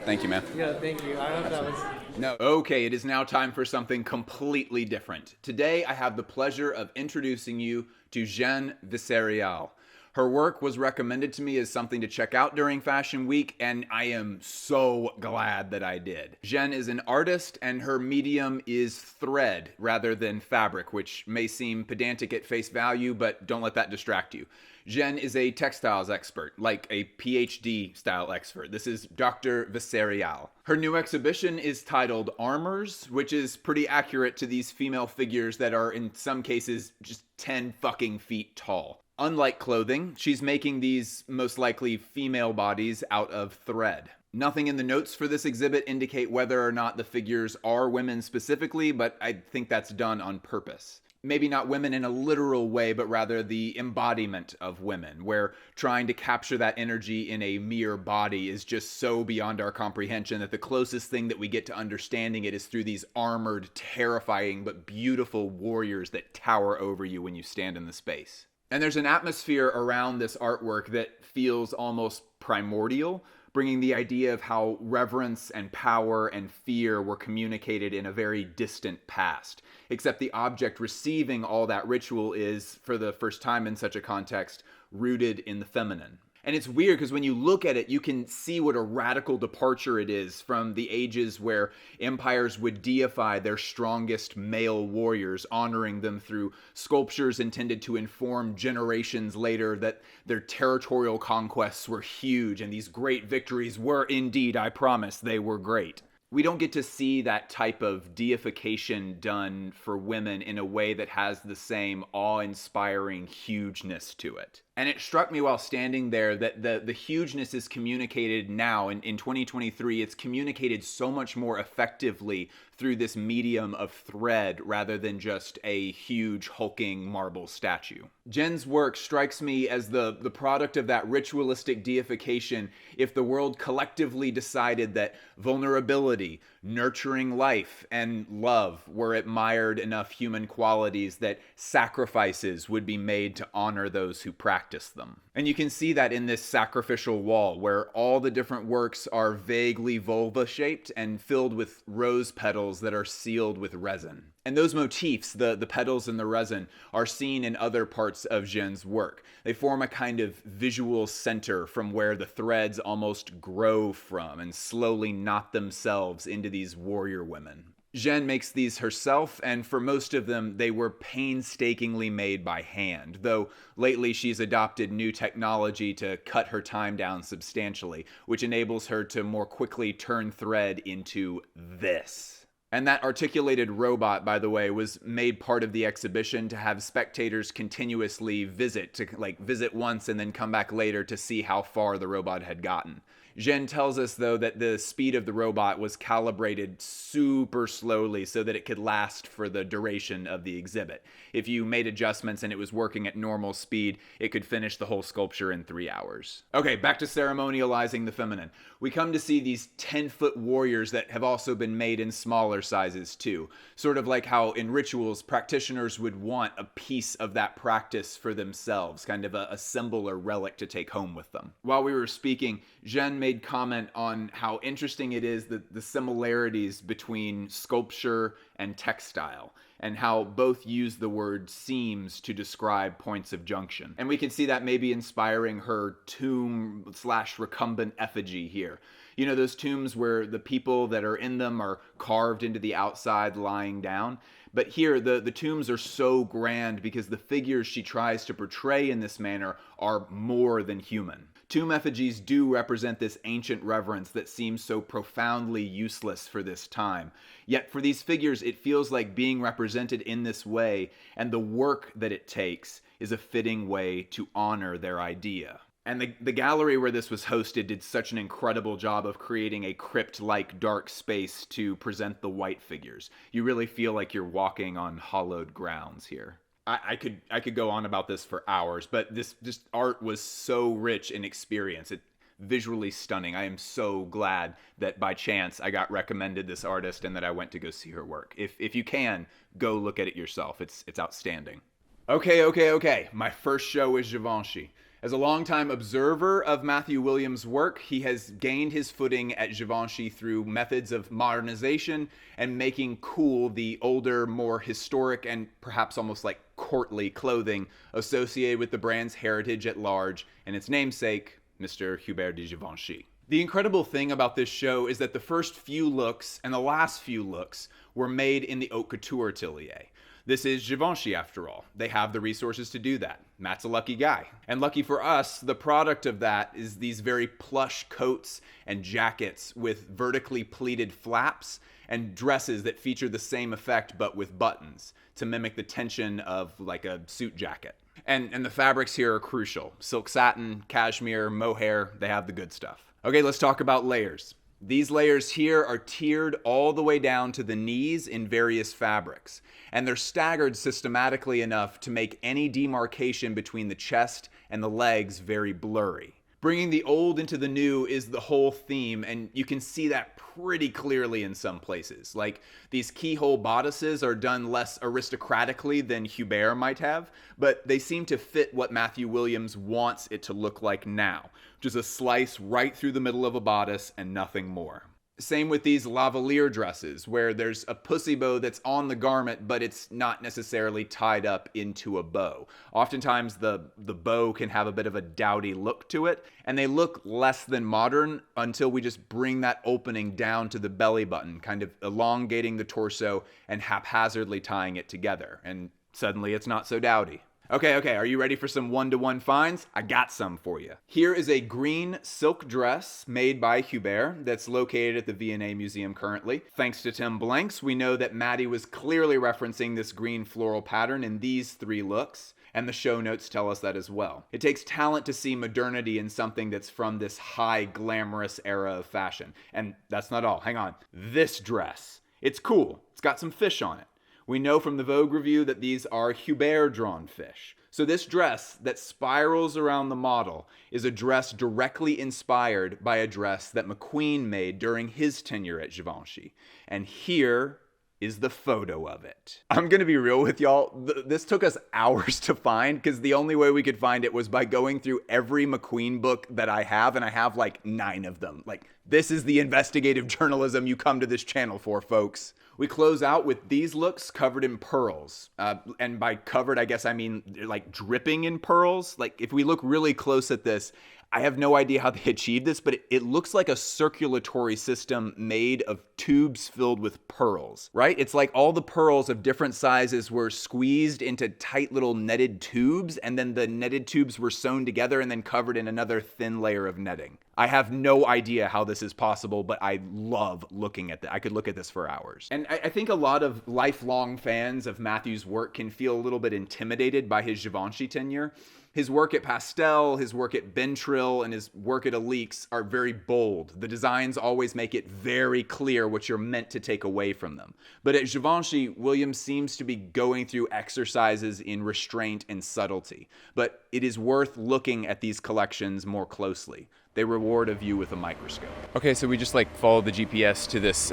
Thank you, man.
Yeah, thank you. I hope that was...
No. Okay, it is now time for something completely different. Today, I have the pleasure of introducing you to Jeanne Vicerial. Her work was recommended to me as something to check out during Fashion Week, and I am so glad that I did. Jeanne is an artist, and her medium is thread rather than fabric, which may seem pedantic at face value, but don't let that distract you. Jeanne is a textiles expert, like a PhD style expert. This is Dr. Vicerial. Her new exhibition is titled Armors, which is pretty accurate to these female figures that are in some cases just 10 fucking feet tall. Unlike clothing, she's making these most likely female bodies out of thread. Nothing in the notes for this exhibit indicate whether or not the figures are women specifically, but I think that's done on purpose. Maybe not women in a literal way, but rather the embodiment of women, where trying to capture that energy in a mere body is just so beyond our comprehension that the closest thing that we get to understanding it is through these armored, terrifying, but beautiful warriors that tower over you when you stand in the space. And there's an atmosphere around this artwork that feels almost primordial, bringing the idea of how reverence and power and fear were communicated in a very distant past. Except the object receiving all that ritual is, for the first time in such a context, rooted in the feminine. And it's weird because when you look at it, you can see what a radical departure it is from the ages where empires would deify their strongest male warriors, honoring them through sculptures intended to inform generations later that their territorial conquests were huge and these great victories were indeed, I promise, they were great. We don't get to see that type of deification done for women in a way that has the same awe-inspiring hugeness to it. And it struck me while standing there that the hugeness is communicated now. In 2023, it's communicated so much more effectively through this medium of thread rather than just a huge hulking marble statue. Jeanne's work strikes me as the product of that ritualistic deification if the world collectively decided that vulnerability, nurturing life, and love were admired enough human qualities that sacrifices would be made to honor those who practice them. And you can see that in this sacrificial wall where all the different works are vaguely vulva-shaped and filled with rose petals that are sealed with resin. And those motifs, the petals and the resin, are seen in other parts of Jeanne's work. They form a kind of visual center from where the threads almost grow from and slowly knot themselves into these warrior women. Jeanne makes these herself, and for most of them, they were painstakingly made by hand, though lately she's adopted new technology to cut her time down substantially, which enables her to more quickly turn thread into this. And that articulated robot, by the way, was made part of the exhibition to have spectators continuously visit, to visit once and then come back later to see how far the robot had gotten. Jeanne tells us, though, that the speed of the robot was calibrated super slowly so that it could last for the duration of the exhibit. If you made adjustments and it was working at normal speed, it could finish the whole sculpture in 3 hours. Okay, back to ceremonializing the feminine. We come to see these 10-foot warriors that have also been made in smaller sizes, too. Sort of like how in rituals, practitioners would want a piece of that practice for themselves, kind of a symbol or relic to take home with them. While we were speaking, Jeanne made comment on how interesting it is that the similarities between sculpture and textile, and how both use the word seams to describe points of junction. And we can see that maybe inspiring her tomb/recumbent effigy here. You know, those tombs where the people that are in them are carved into the outside lying down. But here, the tombs are so grand because the figures she tries to portray in this manner are more than human. Tomb effigies do represent this ancient reverence that seems so profoundly useless for this time. Yet for these figures, it feels like being represented in this way, and the work that it takes is a fitting way to honor their idea. And the gallery where this was hosted did such an incredible job of creating a crypt-like dark space to present the white figures. You really feel like you're walking on hallowed grounds here. I could go on about this for hours, but this art was so rich in experience. It visually stunning. I am so glad that by chance I got recommended this artist and that I went to go see her work. If you can, go look at it yourself. It's outstanding. Okay. My first show is Givenchy. As a longtime observer of Matthew Williams' work, he has gained his footing at Givenchy through methods of modernization and making cool the older, more historic, and perhaps almost like courtly clothing associated with the brand's heritage at large and its namesake, Mr. Hubert de Givenchy. The incredible thing about this show is that the first few looks and the last few looks were made in the haute couture atelier. This is Givenchy, after all. They have the resources to do that. Matt's a lucky guy. And lucky for us, the product of that is these very plush coats and jackets with vertically pleated flaps and dresses that feature the same effect but with buttons to mimic the tension of like a suit jacket. And the fabrics here are crucial. Silk satin, cashmere, mohair, they have the good stuff. Okay, let's talk about layers. These layers here are tiered all the way down to the knees in various fabrics, and they're staggered systematically enough to make any demarcation between the chest and the legs very blurry. Bringing the old into the new is the whole theme, and you can see that pretty clearly in some places. Like, these keyhole bodices are done less aristocratically than Hubert might have, but they seem to fit what Matthew Williams wants it to look like now, which is a slice right through the middle of a bodice and nothing more. Same with these lavalier dresses, where there's a pussy bow that's on the garment, but it's not necessarily tied up into a bow. Oftentimes, the bow can have a bit of a dowdy look to it, and they look less than modern until we just bring that opening down to the belly button, kind of elongating the torso and haphazardly tying it together. And suddenly, it's not so dowdy. Okay, are you ready for some one-to-one finds? I got some for you. Here is a green silk dress made by Hubert that's located at the V&A Museum currently. Thanks to Tim Blanks, we know that Maddie was clearly referencing this green floral pattern in these 3 looks, and the show notes tell us that as well. It takes talent to see modernity in something that's from this high, glamorous era of fashion. And that's not all. Hang on. This dress. It's cool. It's got some fish on it. We know from the Vogue review that these are Hubert-drawn fish. So this dress that spirals around the model is a dress directly inspired by a dress that McQueen made during his tenure at Givenchy. And here is the photo of it. I'm gonna be real with y'all. This took us hours to find because the only way we could find it was by going through every McQueen book that I have, and I have like 9 of them. Like, this is the investigative journalism you come to this channel for, folks. We close out with these looks covered in pearls. And by covered, I guess I mean like dripping in pearls. Like, if we look really close at this, I have no idea how they achieved this, but it looks like a circulatory system made of tubes filled with pearls, right? It's like all the pearls of different sizes were squeezed into tight little netted tubes, and then the netted tubes were sewn together and then covered in another thin layer of netting. I have no idea how this is possible, but I love looking at that. I could look at this for hours. And I think a lot of lifelong fans of Matthew's work can feel a little bit intimidated by his Givenchy tenure. His work at Pastel, his work at Bentrill, and his work at A.W.A.K.E are very bold. The designs always make it very clear what you're meant to take away from them. But at Givenchy, William seems to be going through exercises in restraint and subtlety. But it is worth looking at these collections more closely. They reward a view with a microscope.
Okay, so we just like followed the GPS to this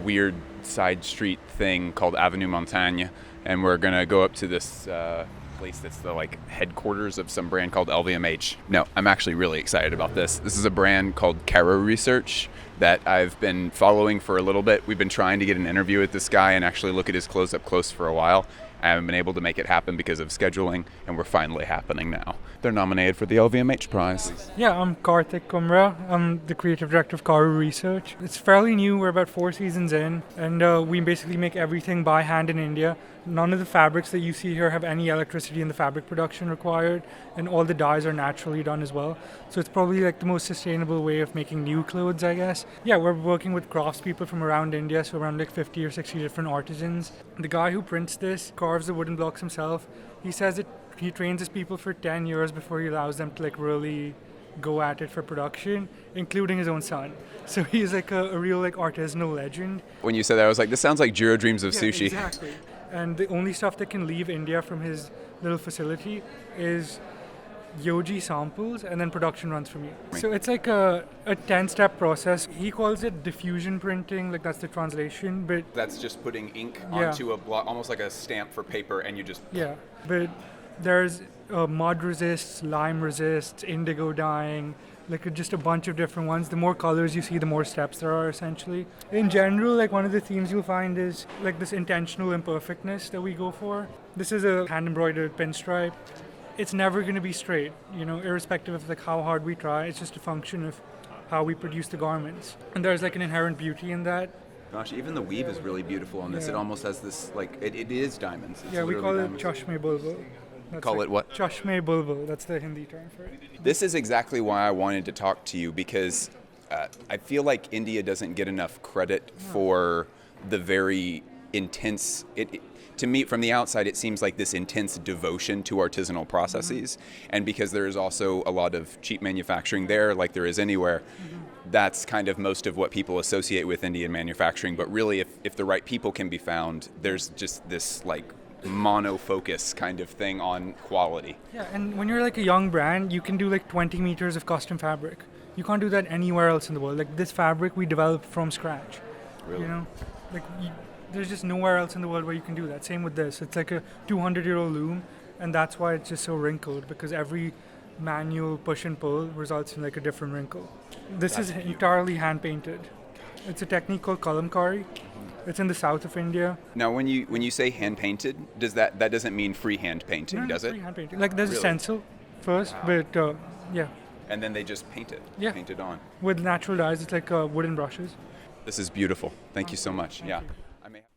weird side street thing called Avenue Montagne, and we're gonna go up to this place that's the like headquarters of some brand called LVMH. No, I'm actually really excited about this. This is a brand called Caro Research that I've been following for a little bit. We've been trying to get an interview with this guy and actually look at his clothes up close for a while. I haven't been able to make it happen because of scheduling, and we're finally happening now. They're nominated for the LVMH prize.
Yeah, I'm Karthik Kumra. I'm the creative director of Caro Research. It's fairly new. We're about 4 seasons in, and we basically make everything by hand in India. None of the fabrics that you see here have any electricity in the fabric production required, and all the dyes are naturally done as well. So it's probably like the most sustainable way of making new clothes, I guess. Yeah, we're working with craftspeople from around India, so around like 50 or 60 different artisans. The guy who prints this carves the wooden blocks himself. He says that he trains his people for 10 years before he allows them to like really go at it for production, including his own son. So he's like a real like artisanal legend.
When you said that, I was like, this sounds like Jiro dreams of sushi.
Exactly. And the only stuff that can leave India from his little facility is Yoji samples, and then production runs from you. So it's like a 10-step process. He calls it diffusion printing, like that's the translation, but
that's just putting ink onto a block, almost like a stamp for paper, and you just...
Yeah, but there's mud resists, lime resists, indigo dyeing, like just a bunch of different ones. The more colors you see, the more steps there are, essentially. In general, like one of the themes you'll find is like this intentional imperfectness that we go for. This is a hand-embroidered pinstripe. It's never going to be straight, you know, irrespective of like how hard we try. It's just a function of how we produce the garments. And there's like an inherent beauty in that.
Gosh, even the weave is really beautiful on this.
Yeah.
It almost has this, like, it is diamonds. It's
we call
diamonds.
it chashme bulbul.
Call it what?
Chashme bulbul. That's the Hindi term for it.
This is exactly why I wanted to talk to you, because I feel like India doesn't get enough credit for the very intense... To me, from the outside, it seems like this intense devotion to artisanal processes. And because there is also a lot of cheap manufacturing there, like there is anywhere, that's kind of most of what people associate with Indian manufacturing. But really, if the right people can be found, there's just this like mono-focus kind of thing on quality.
Yeah, and when you're like a young brand, you can do like 20 meters of custom fabric. You can't do that anywhere else in the world. Like this fabric we developed from scratch.
Really?
You know, like there's just nowhere else in the world where you can do that. Same with this. It's like a 200-year-old loom, and that's why it's just so wrinkled, because every manual push and pull results in like a different wrinkle. This is entirely hand painted. It's a technique called kalamkari. It's in the south of India.
Now, when you say hand painted, does that doesn't mean freehand painting, does it?
Freehand painting. Like there's
Really?
a stencil first, but yeah,
And then they just paint it.
Yeah.
Paint it on.
with natural dyes. It's like wooden brushes.
This is beautiful. Thank you so much. Yeah.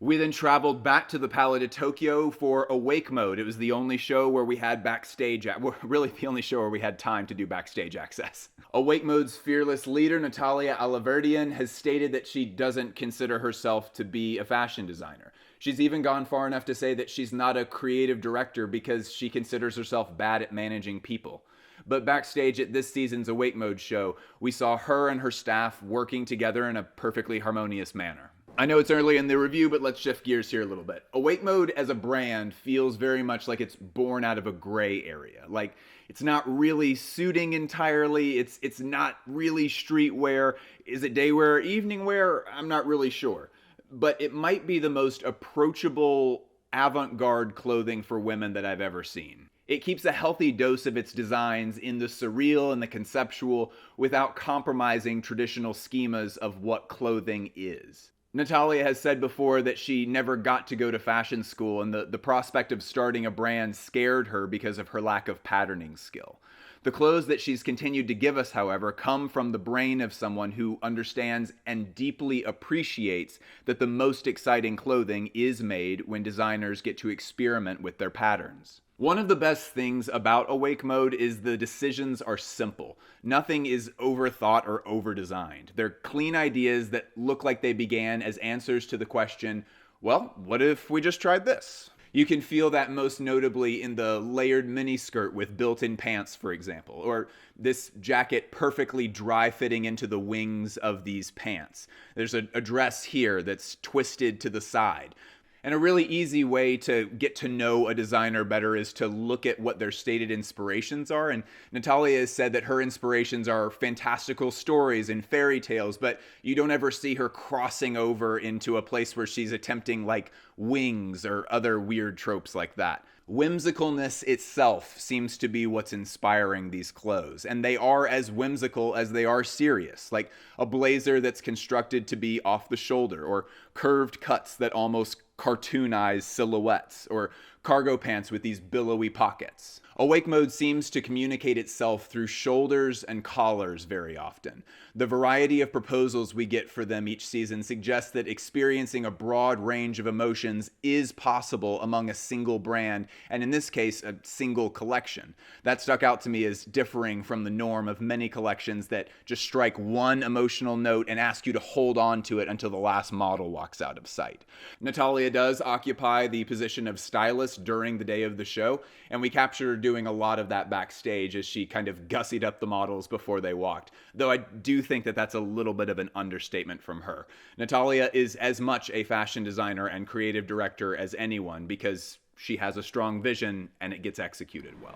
We then traveled back to the Palais de Tokyo for A.W.A.K.E Mode. It was the only show where we had backstage, well, really the only show where we had time to do backstage access. A.W.A.K.E Mode's fearless leader, Natalia Alaverdian, has stated that she doesn't consider herself to be a fashion designer. She's even gone far enough to say that she's not a creative director because she considers herself bad at managing people. But backstage at this season's A.W.A.K.E Mode show, we saw her and her staff working together in a perfectly harmonious manner. I know it's early in the review, but let's shift gears here a little bit. A.W.A.K.E Mode as a brand feels very much like it's born out of a gray area. Like, it's not really suiting entirely, it's not really streetwear. Is it day wear or evening wear? I'm not really sure. But it might be the most approachable avant-garde clothing for women that I've ever seen. It keeps a healthy dose of its designs in the surreal and the conceptual without compromising traditional schemas of what clothing is. Natalia has said before that she never got to go to fashion school, and the prospect of starting a brand scared her because of her lack of patterning skill. The clothes that she's continued to give us, however, come from the brain of someone who understands and deeply appreciates that the most exciting clothing is made when designers get to experiment with their patterns. One of the best things about A.W.A.K.E Mode is the decisions are simple. Nothing is overthought or overdesigned. They're clean ideas that look like they began as answers to the question, well, what if we just tried this? You can feel that most notably in the layered miniskirt with built-in pants, for example, or this jacket perfectly dry-fitting into the wings of these pants. There's a dress here that's twisted to the side. And a really easy way to get to know a designer better is to look at what their stated inspirations are. And Natalia has said that her inspirations are fantastical stories and fairy tales, but you don't ever see her crossing over into a place where she's attempting like wings or other weird tropes like that. Whimsicalness itself seems to be what's inspiring these clothes, and they are as whimsical as they are serious, like a blazer that's constructed to be off the shoulder, or curved cuts that almost cartoonize silhouettes, or cargo pants with these billowy pockets. A.W.A.K.E Mode seems to communicate itself through shoulders and collars very often. The variety of proposals we get for them each season suggests that experiencing a broad range of emotions is possible among a single brand, and in this case, a single collection. That stuck out to me as differing from the norm of many collections that just strike one emotional note and ask you to hold on to it until the last model walks out of sight. Natalia does occupy the position of stylist during the day of the show, and we captured her doing a lot of that backstage as she kind of gussied up the models before they walked, though I do think that that's a little bit of an understatement from her. Natalia is as much a fashion designer and creative director as anyone because she has a strong vision and it gets executed well.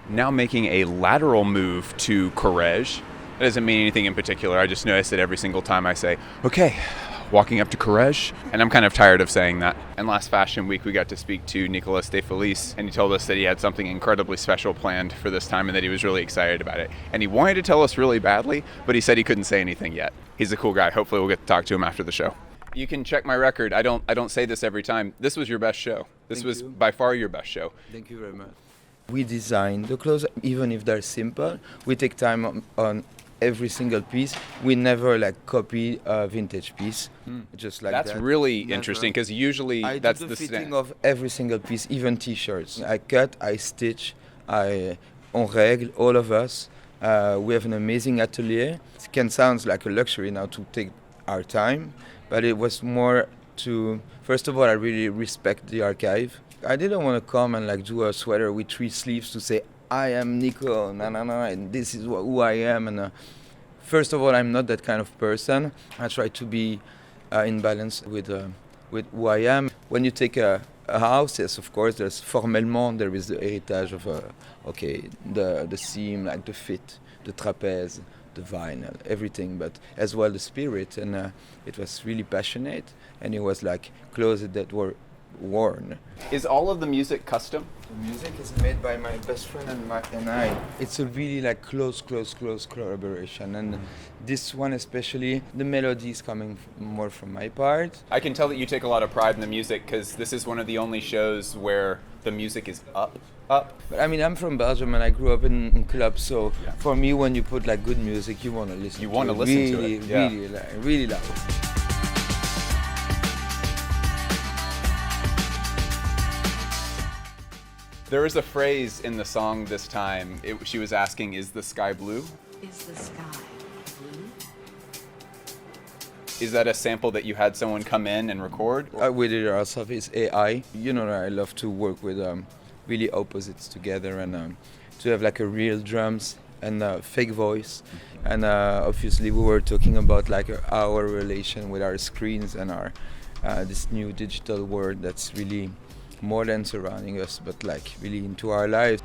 Now making a lateral move to Courrèges. That doesn't mean anything in particular. I just noticed that every single time I say, okay, walking up to Courrèges, and I'm kind of tired of saying that. And last Fashion Week, we got to speak to Nicolas De Felice, and he told us that he had something incredibly special planned for this time and that he was really excited about it. And he wanted to tell us really badly, but he said he couldn't say anything yet. He's a cool guy. Hopefully we'll get to talk to him after the show. You can check my record. I don't say this every time. This was your best show. This was by far your best show.
Thank you very much. We design the clothes, even if they're simple. We take time on every single piece. We never copy a vintage piece, just like that.
That's really interesting because usually that's
the
the
fitting of every single piece, even t-shirts. I cut, I stitch, on règle, all of us. We have an amazing atelier. It can sound like a luxury now to take our time, but it was more to, first of all, I really respect the archive. I didn't want to come and do a sweater with 3 sleeves to say, I am Nico, and this is who I am. And first of all, I'm not that kind of person. I try to be in balance with who I am. When you take a house, yes, of course, there's formellement, there is the heritage of, the seam, the fit, the trapeze, the vinyl, everything, but as well the spirit. And it was really passionate. And it was clothes that were worn.
Is all of the music custom?
The music is made by my best friend and I. It's a really like close collaboration, and this one especially, the melody is coming more from my part.
I can tell that you take a lot of pride in the music because this is one of the only shows where the music is up.
But I mean, I'm from Belgium and I grew up in clubs, so for me, when you put like good music, you want to listen.
You want to listen to it. Yeah.
Really loud.
There is a phrase in the song this time. She was asking, "Is the sky blue?"
Is the sky blue?
Is that a sample that you had someone come in and record?
We did it ourselves. It's AI. You know, I love to work with really opposites together and to have like a real drums and fake voice. And obviously, we were talking about like our relation with our screens and our this new digital world that's really more than surrounding us, but like really into our lives.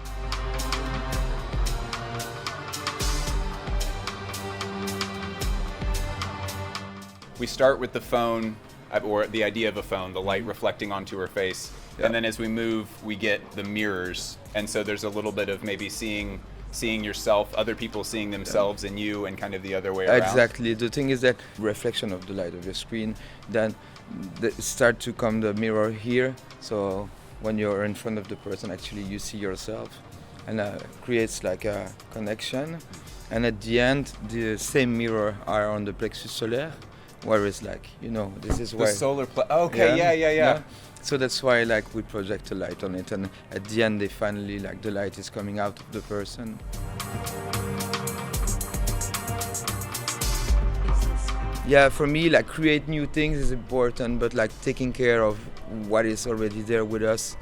We start with the phone, or the idea of a phone, the light reflecting onto her face. Yeah. And then as we move, we get the mirrors. And so there's a little bit of maybe seeing yourself, other people seeing themselves in you, and kind of the other way around.
Exactly. The thing is that reflection of the light of your screen, then start to come the mirror here. So when you're in front of the person, actually you see yourself, and creates like a connection. And at the end, the same mirror are on the plexus solaire, where it's like, you know, this is why.
The solar okay, yeah.
So that's why like we project a light on it, and at the end they finally like the light is coming out of the person. Yeah, for me like create new things is important, but like taking care of what is already there with us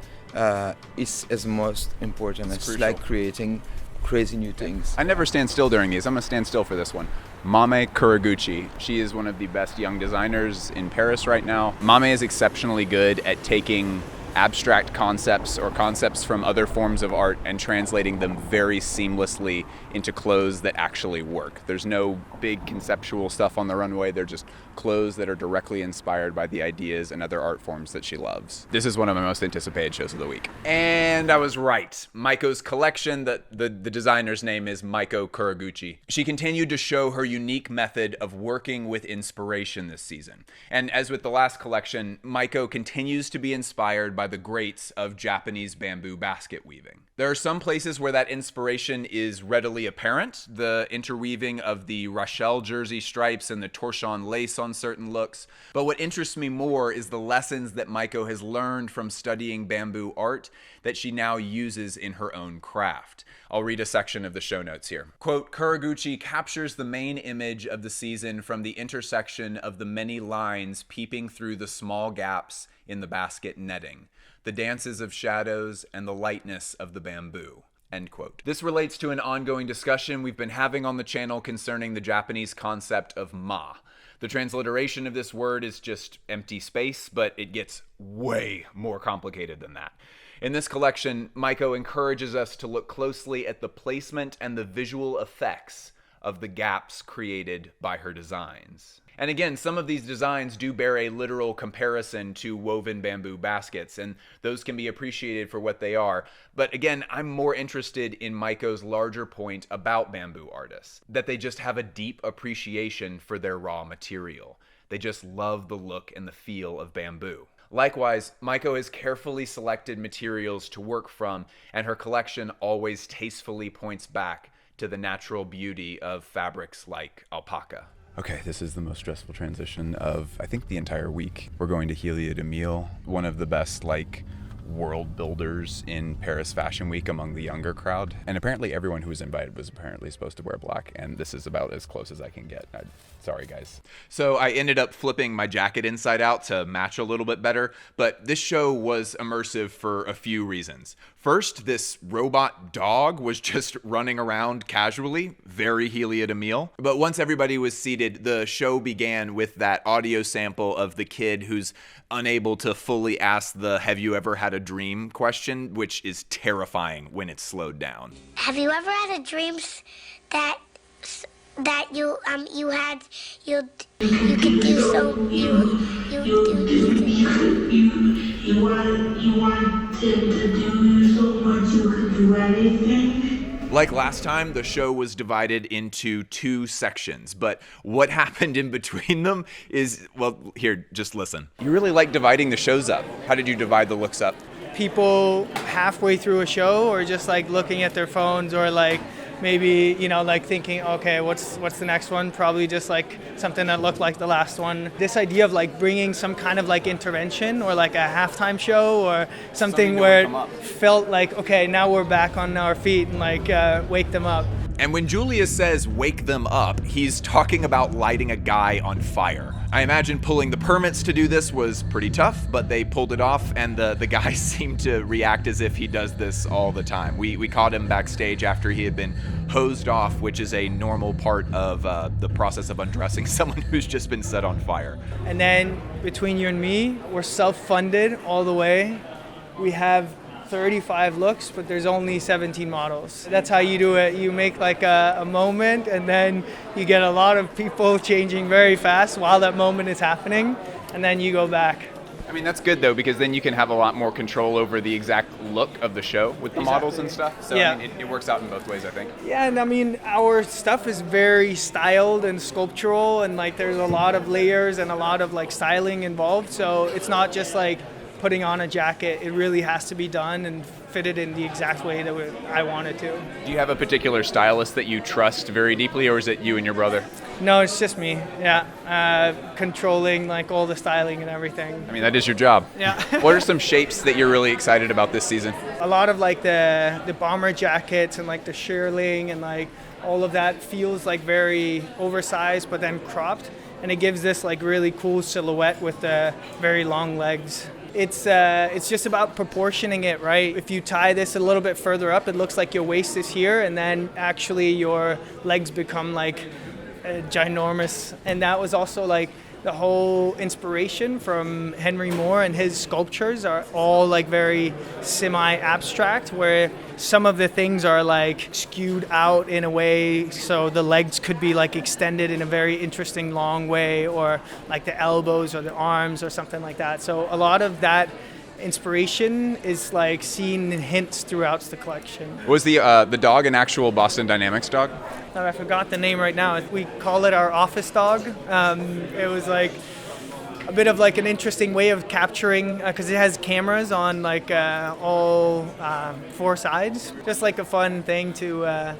is as most important. It's like creating crazy new things.
I never stand still during these. I'm gonna stand still for this one. Mame Kuraguchi. She is one of the best young designers in Paris right now. Mame is exceptionally good at taking abstract concepts or concepts from other forms of art and translating them very seamlessly into clothes that actually work. There's no big conceptual stuff on the runway. They're just clothes that are directly inspired by the ideas and other art forms that she loves. This is one of my most anticipated shows of the week. And I was right. Maiko's collection, the designer's name is Maiko Kuraguchi. She continued to show her unique method of working with inspiration this season. And as with the last collection, Maiko continues to be inspired by the greats of Japanese bamboo basket weaving. There are some places where that inspiration is readily apparent. The interweaving of the Rochelle jersey stripes and the torchon lace on certain looks. But what interests me more is the lessons that Maiko has learned from studying bamboo art that she now uses in her own craft. I'll read a section of the show notes here. Quote, Kuraguchi captures the main image of the season from the intersection of the many lines peeping through the small gaps in the basket netting, the dances of shadows, and the lightness of the bamboo. End quote. This relates to an ongoing discussion we've been having on the channel concerning the Japanese concept of ma. The transliteration of this word is just empty space, but it gets way more complicated than that. In this collection, Maiko encourages us to look closely at the placement and the visual effects of the gaps created by her designs. And again, some of these designs do bear a literal comparison to woven bamboo baskets, and those can be appreciated for what they are. But again, I'm more interested in Maiko's larger point about bamboo artists, that they just have a deep appreciation for their raw material. They just love the look and the feel of bamboo. Likewise, Maiko has carefully selected materials to work from, and her collection always tastefully points back to the natural beauty of fabrics like alpaca. Okay, this is the most stressful transition of, I think, the entire week. We're going to Helia de Mille, one of the best, world builders in Paris Fashion Week among the younger crowd. And apparently everyone who was invited was apparently supposed to wear black, and this is about as close as I can get. Sorry, guys. So I ended up flipping my jacket inside out to match a little bit better, but this show was immersive for a few reasons. First, this robot dog was just running around casually, very Helia de Mille. But once everybody was seated, the show began with that audio sample of the kid who's unable to fully ask the "have you ever had a dream" question, which is terrifying when it's slowed down.
Have you ever had a dream that you could do so you
You want him to do so much you can do anything?
Like last time, the show was divided into 2 sections, but what happened in between them is, well, here, just listen. You really like dividing the shows up. How did you divide the looks up?
People halfway through a show, or just like looking at their phones, or like maybe, you know, like thinking, okay, what's the next one? Probably just like something that looked like the last one. This idea of like bringing some kind of like intervention, or like a halftime show, or something where it felt like, okay, now we're back on our feet, and like wake them up.
And when Julia says wake them up, he's talking about lighting a guy on fire. I imagine pulling the permits to do this was pretty tough, but they pulled it off, and the guy seemed to react as if he does this all the time. We caught him backstage after he had been hosed off, which is a normal part of the process of undressing someone who's just been set on fire.
And then between you and me, we're self-funded all the way. We have 35 looks, but there's only 17 models. That's how you do it. You make like a moment, and then you get a lot of people changing very fast while that moment is happening, and then you go back.
I mean, that's good though, because then you can have a lot more control over the exact look of the show with the models and stuff. So
Yeah.
I mean, it works out in both ways, I think.
Yeah, and I mean, our stuff is very styled and sculptural, and like there's a lot of layers and a lot of like styling involved. So it's not just like putting on a jacket. It really has to be done and fitted in the exact way that I want it to.
Do you have a particular stylist that you trust very deeply, or is it you and your brother?
No, it's just me. Yeah, controlling like all the styling and everything.
I mean, that is your job.
Yeah.
What are some shapes that you're really excited about this season?
A lot of like the bomber jackets and like the shearling and like all of that feels like very oversized but then cropped, and it gives this like really cool silhouette with the very long legs. It's just about proportioning it, right? If you tie this a little bit further up, it looks like your waist is here, and then actually your legs become like ginormous. And that was also like the whole inspiration from Henry Moore, and his sculptures are all like very semi-abstract, where some of the things are like skewed out in a way so the legs could be like extended in a very interesting long way, or like the elbows or the arms or something like that. So a lot of that inspiration is like seen in hints throughout the collection.
Was the dog an actual Boston Dynamics dog?
Oh, I forgot the name right now. We call it our office dog. It was like a bit of like an interesting way of capturing, because it has cameras on like all 4 sides. Just like a fun thing to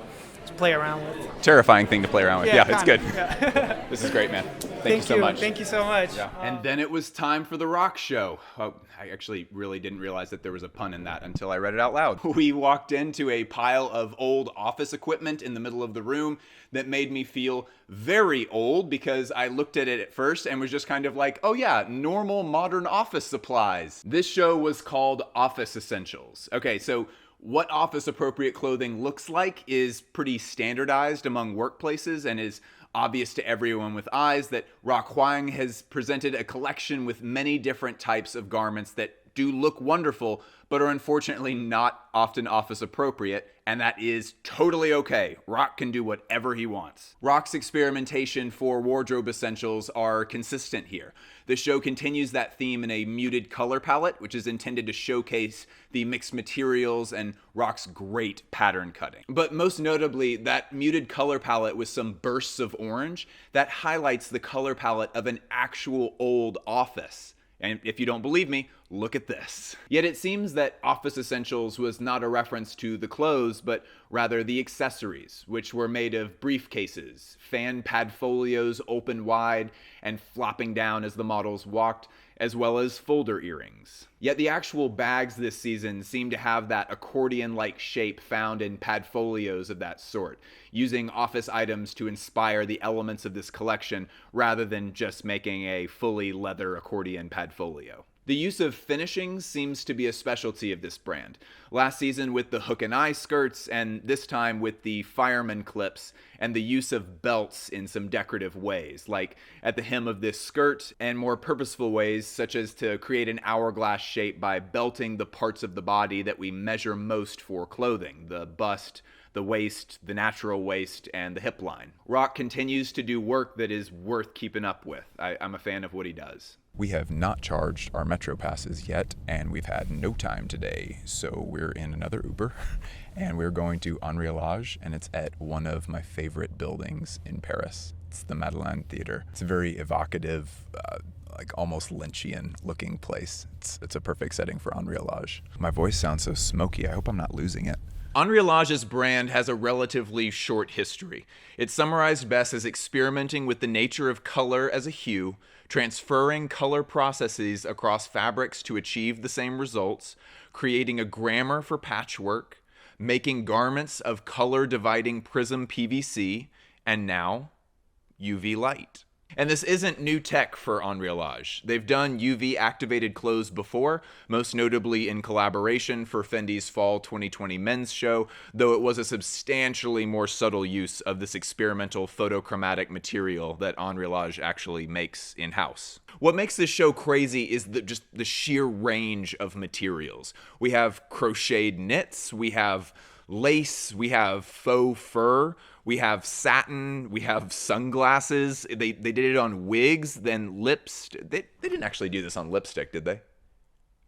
play around with.
Terrifying thing to play around with. Yeah, it's good.
Yeah.
This is great, man. Thank you so much.
Thank you so much.
Yeah.
And then it was time for the Rokh show. Oh, I actually really didn't realize that there was a pun in that until I read it out loud. We walked into a pile of old office equipment in the middle of the room that made me feel very old, because I looked at it at first and was just kind of like, oh yeah, normal modern office supplies. This show was called Office Essentials. Okay, so what office appropriate clothing looks like is pretty standardized among workplaces, and is obvious to everyone with eyes that Rokh Fall has presented a collection with many different types of garments that do look wonderful, but are unfortunately not often office appropriate, and that is totally okay. Rokh can do whatever he wants. Rokh's experimentation for wardrobe essentials are consistent here. The show continues that theme in a muted color palette, which is intended to showcase the mixed materials and Rokh's great pattern cutting. But most notably, that muted color palette with some bursts of orange that highlights the color palette of an actual old office. And if you don't believe me, look at this. Yet it seems that Office Essentials was not a reference to the clothes, but rather the accessories, which were made of briefcases, fan pad folios open wide and flopping down as the models walked, as well as folder earrings. Yet the actual bags this season seem to have that accordion-like shape found in padfolios of that sort, using office items to inspire the elements of this collection rather than just making a fully leather accordion padfolio. The use of finishings seems to be a specialty of this brand. Last season with the hook and eye skirts, and this time with the fireman clips and the use of belts in some decorative ways, like at the hem of this skirt, and more purposeful ways such as to create an hourglass shape by belting the parts of the body that we measure most for clothing: the bust, the waist, the natural waist, and the hip line. Rokh continues to do work that is worth keeping up with. I'm a fan of what he does.
We have not charged our metro passes yet, and we've had no time today, so we're in another Uber, and we're going to Anrealage, and it's at one of my favorite buildings in Paris. It's the Madeleine Theater. It's a very evocative, like almost Lynchian looking place. It's a perfect setting for Anrealage. My voice sounds so smoky. I hope I'm not losing it.
Anrealage's brand has a relatively short history. It's summarized best as experimenting with the nature of color as a hue, transferring color processes across fabrics to achieve the same results, creating a grammar for patchwork, making garments of color-dividing prism PVC, and now UV light. And this isn't new tech for Anrealage. They've done UV-activated clothes before, most notably in collaboration for Fendi's Fall 2020 men's show, though it was a substantially more subtle use of this experimental photochromatic material that Anrealage actually makes in-house. What makes this show crazy is just the sheer range of materials. We have crocheted knits, we have lace, we have faux fur, we have satin, we have sunglasses. They did it on wigs, then lipstick. They didn't actually do this on lipstick, did they?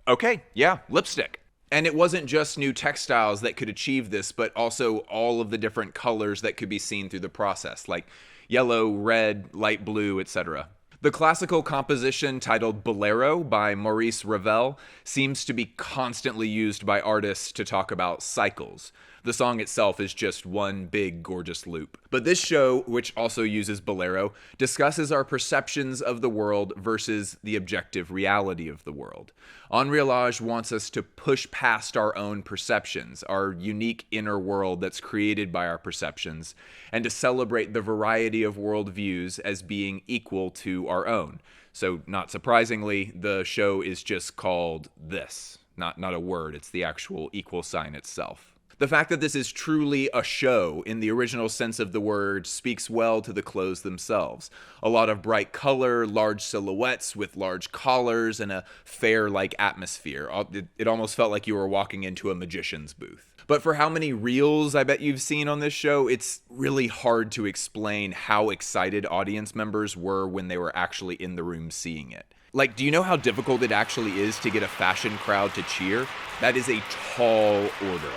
Okay, yeah, lipstick. And it wasn't just new textiles that could achieve this, but also all of the different colors that could be seen through the process, like yellow, red, light blue, etc. The classical composition titled Bolero by Maurice Ravel seems to be constantly used by artists to talk about cycles. The song itself is just one big gorgeous loop. But this show, which also uses Bolero, discusses our perceptions of the world versus the objective reality of the world. Anrealage wants us to push past our own perceptions, our unique inner world that's created by our perceptions, and to celebrate the variety of worldviews as being equal to our own. So, not surprisingly, the show is just called this. Not a word, it's the actual equal sign itself. The fact that this is truly a show in the original sense of the word speaks well to the clothes themselves. A lot of bright color, large silhouettes with large collars, and a fair-like atmosphere. It almost felt like you were walking into a magician's booth. But for how many reels I bet you've seen on this show, it's really hard to explain how excited audience members were when they were actually in the room seeing it. Like, do you know how difficult it actually is to get a fashion crowd to cheer? That is a tall order.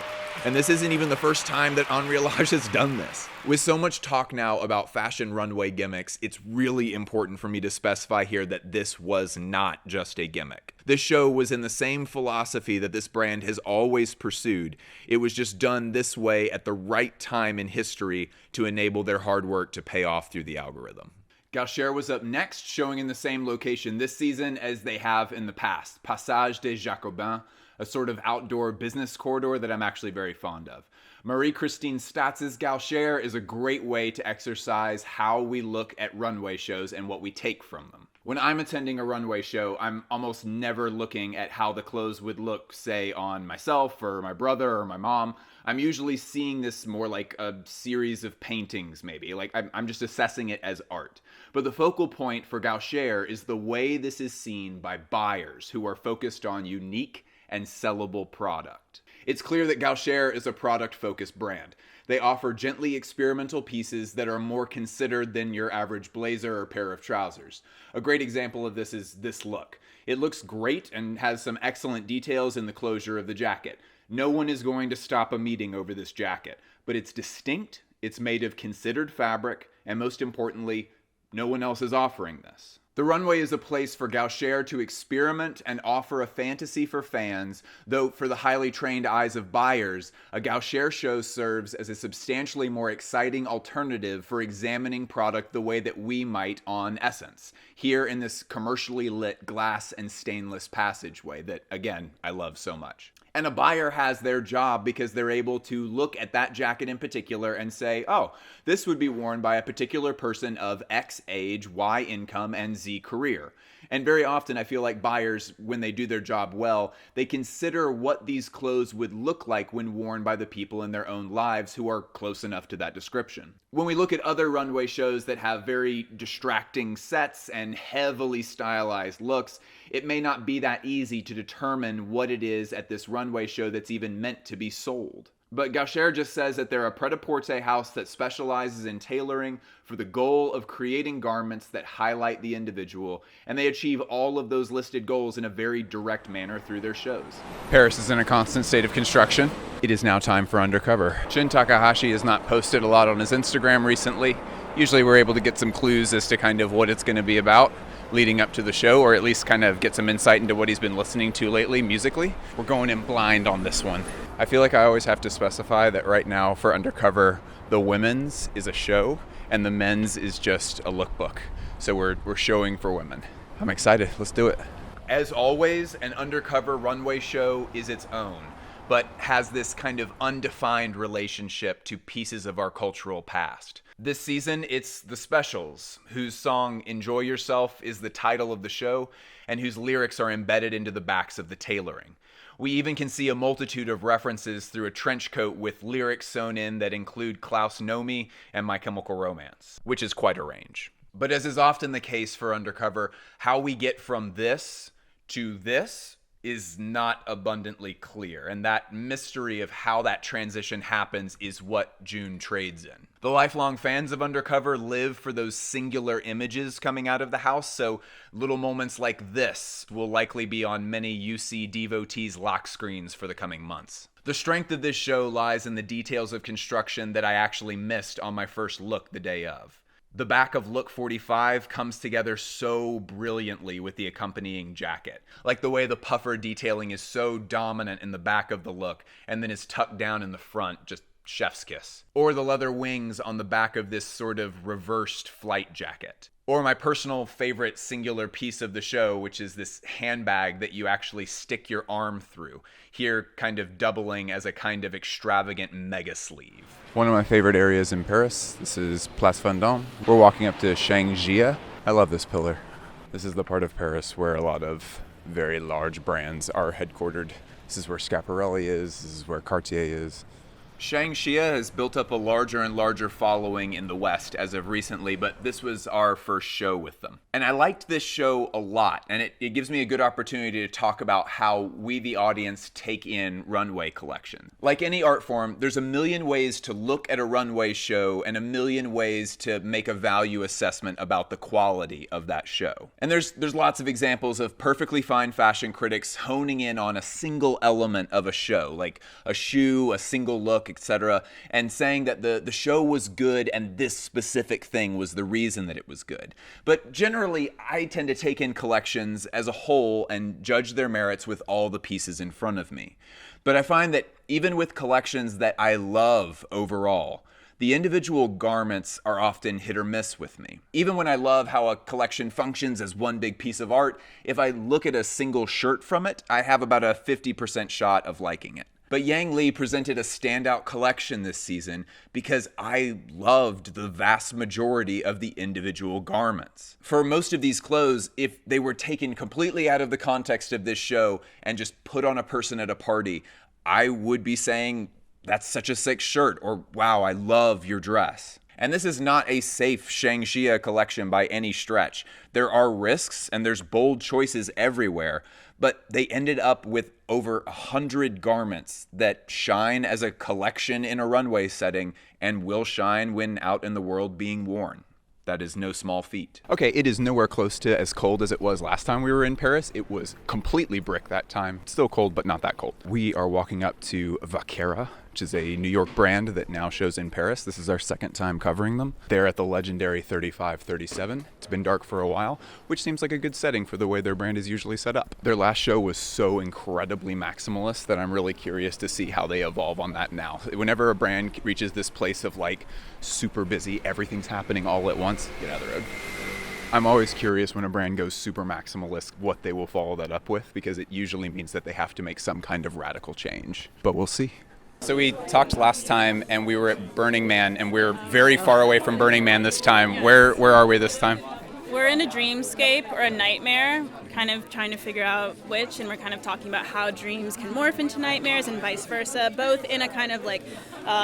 And this isn't even the first time that Anrealage has done this. With so much talk now about fashion runway gimmicks, it's really important for me to specify here that this was not just a gimmick. This show was in the same philosophy that this brand has always pursued. It was just done this way at the right time in history to enable their hard work to pay off through the algorithm. Gauchere was up next, showing in the same location this season as they have in the past, Passage des Jacobins, a sort of outdoor business corridor that I'm actually very fond of. Marie-Christine Statz's Gauchere is a great way to exercise how we look at runway shows and what we take from them. When I'm attending a runway show, I'm almost never looking at how the clothes would look, say, on myself or my brother or my mom. I'm usually seeing this more like a series of paintings, maybe. Like, I'm just assessing it as art. But the focal point for Gauchere is the way this is seen by buyers who are focused on unique and sellable product. It's clear that Gauchere is a product-focused brand. They offer gently experimental pieces that are more considered than your average blazer or pair of trousers. A great example of this is this look. It looks great and has some excellent details in the closure of the jacket. No one is going to stop a meeting over this jacket, but it's distinct, it's made of considered fabric, and most importantly, no one else is offering this. The runway is a place for Gauchere to experiment and offer a fantasy for fans, though for the highly trained eyes of buyers, a Gauchere show serves as a substantially more exciting alternative for examining product the way that we might on Essence, here in this commercially lit glass and stainless passageway that, again, I love so much. And a buyer has their job because they're able to look at that jacket in particular and say, oh, this would be worn by a particular person of X age, Y income, and Z career. And very often I feel like buyers, when they do their job well, they consider what these clothes would look like when worn by the people in their own lives who are close enough to that description. When we look at other runway shows that have very distracting sets and heavily stylized looks, it may not be that easy to determine what it is at this runway show that's even meant to be sold. But Gauchere just says that they're a pret-a-porter house that specializes in tailoring for the goal of creating garments that highlight the individual, and they achieve all of those listed goals in a very direct manner through their shows.
Paris is in a constant state of construction. It is now time for Undercover. Jin Takahashi has not posted a lot on his Instagram recently. Usually we're able to get some clues as to kind of what it's going to be about leading up to the show, or at least kind of get some insight into what he's been listening to lately musically. We're going in blind on this one. I feel like I always have to specify that right now for Undercover, the women's is a show and the men's is just a lookbook. So we're showing for women. I'm excited. Let's do it.
As always, an Undercover runway show is its own, but has this kind of undefined relationship to pieces of our cultural past. This season, it's the Specials, whose song Enjoy Yourself is the title of the show, and whose lyrics are embedded into the backs of the tailoring. We even can see a multitude of references through a trench coat with lyrics sewn in that include Klaus Nomi and My Chemical Romance, which is quite a range. But as is often the case for Undercover, how we get from this to this is not abundantly clear, and that mystery of how that transition happens is what June trades in. The lifelong fans of Undercover live for those singular images coming out of the house, so little moments like this will likely be on many UC devotees' lock screens for the coming months. The strength of this show lies in the details of construction that I actually missed on my first look the day of. The back of look 45 comes together so brilliantly with the accompanying jacket. Like the way the puffer detailing is so dominant in the back of the look and then is tucked down in the front, just chef's kiss. Or the leather wings on the back of this sort of reversed flight jacket. Or my personal favorite singular piece of the show, which is this handbag that you actually stick your arm through, here kind of doubling as a kind of extravagant mega sleeve.
One of my favorite areas in Paris. This is Place Vendôme. We're walking up to SHANG XIA. I love this pillar. This is the part of Paris where a lot of very large brands are headquartered. This is where Schiaparelli is. This is where Cartier is.
SHANG XIA has built up a larger and larger following in the West as of recently, but this was our first show with them. And I liked this show a lot, and it gives me a good opportunity to talk about how we, the audience, take in runway collection. Like any art form, there's a million ways to look at a runway show and a million ways to make a value assessment about the quality of that show. And there's lots of examples of perfectly fine fashion critics honing in on a single element of a show, like a shoe, a single look, etc., and saying that the show was good and this specific thing was the reason that it was good. But generally, I tend to take in collections as a whole and judge their merits with all the pieces in front of me. But I find that even with collections that I love overall, the individual garments are often hit or miss with me. Even when I love how a collection functions as one big piece of art, if I look at a single shirt from it, I have about a 50% shot of liking it. But Yang Lee presented a standout collection this season because I loved the vast majority of the individual garments. For most of these clothes, if they were taken completely out of the context of this show and just put on a person at a party, I would be saying, that's such a sick shirt, or wow, I love your dress. And this is not a safe SHANG XIA collection by any stretch. There are risks and there's bold choices everywhere, but they ended up with over 100 garments that shine as a collection in a runway setting and will shine when out in the world being worn. That is no small feat.
Okay, it is nowhere close to as cold as it was last time we were in Paris. It was completely brick that time. Still cold, but not that cold. We are walking up to Vaquera, which is a New York brand that now shows in Paris. This is our second time covering them. They're at the legendary 3537. It's been dark for a while, which seems like a good setting for the way their brand is usually set up. Their last show was so incredibly maximalist that I'm really curious to see how they evolve on that now. Whenever a brand reaches this place of like super busy, everything's happening all at once, get out of the road. I'm always curious when a brand goes super maximalist what they will follow that up with, because it usually means that they have to make some kind of radical change. But we'll see.
So we talked last time and we were at Burning Man, and we're very far away from Burning Man this time. Where are we this time?
We're in a dreamscape or a nightmare. kind of trying to figure out which, and we're kind of talking about how dreams can morph into nightmares and vice versa, both in a kind of like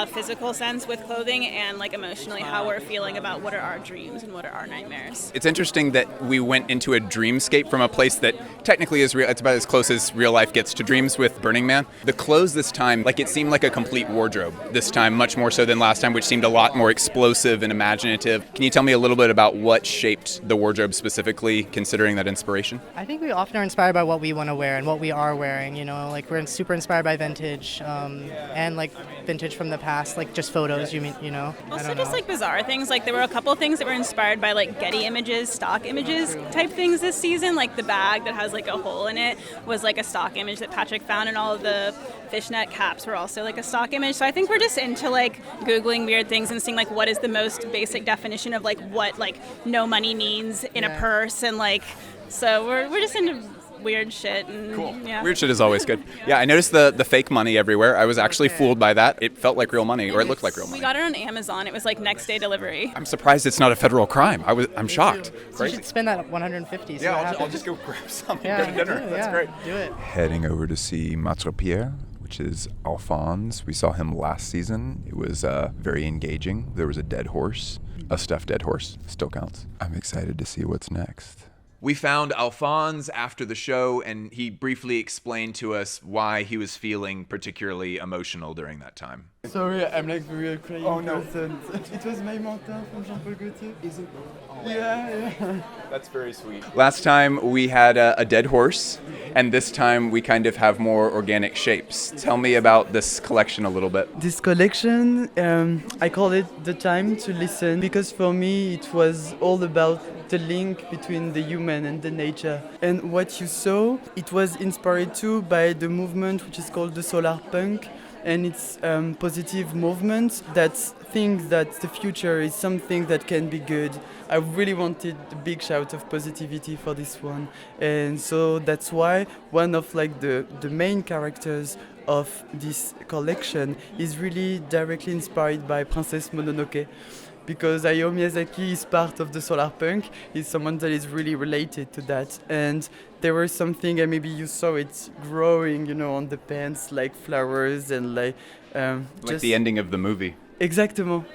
physical sense with clothing and like emotionally how we're feeling about what are our dreams and what are our nightmares.
It's interesting that we went into a dreamscape from a place that technically is real. It's about as close as real life gets to dreams with Burning Man. The clothes this time, like it seemed like a complete wardrobe this time, much more so than last time, which seemed a lot more explosive and imaginative. Can you tell me a little bit about what shaped the wardrobe specifically, considering that inspiration?
I think we often are inspired by what we want to wear and what we are wearing, you know, like we're super inspired by vintage and like vintage from the past, like just photos, you know.
Also just like bizarre things, like there were a couple things that were inspired by like Getty images, stock images type things this season, like the bag that has like a hole in it was like a stock image that Patrick found, and all of the fishnet caps were also like a stock image. So I think we're just into like Googling weird things and seeing like what is the most basic definition of like what like no money means in a purse, and like so we're just into weird shit. And,
cool.
Yeah.
Weird shit is always good. Yeah, I noticed the fake money everywhere. I was actually fooled by that. It felt like real money, or it looked like real money.
We got it on Amazon. It was like next day delivery.
I'm surprised it's not a federal crime. I'm shocked.
So you should spend that 150.
Yeah, I'll just go grab something,
Yeah,
go to dinner. That's great.
Do it.
Heading over to see Matre Pierre, which is Alphonse. We saw him last season. It was very engaging. There was a dead horse, a stuffed dead horse. Still counts. I'm excited to see what's next.
We found Alphonse after the show, and he briefly explained to us why he was feeling particularly emotional during that time.
Sorry, I'm like the real crying person. It was my Martens from Jean-Paul Gaultier. Is it? Yeah.
That's very sweet. Last time we had a dead horse, and this time we kind of have more organic shapes. Tell me about this collection a little bit.
This collection, I call it The Time to Listen, because for me it was all about the link between the human and the nature. And what you saw, it was inspired too by the movement which is called the solar punk, and it's positive movement that thinks that the future is something that can be good. I really wanted a big shout of positivity for this one, and so that's why one of like the main characters of this collection is really directly inspired by Princess Mononoke, because A.W.A.K.E Miyake is part of the solar punk. He's someone that is really related to that, and there was something, and maybe you saw it growing, you know, on the pants, like flowers and like
Like the ending of the movie.
Exactement.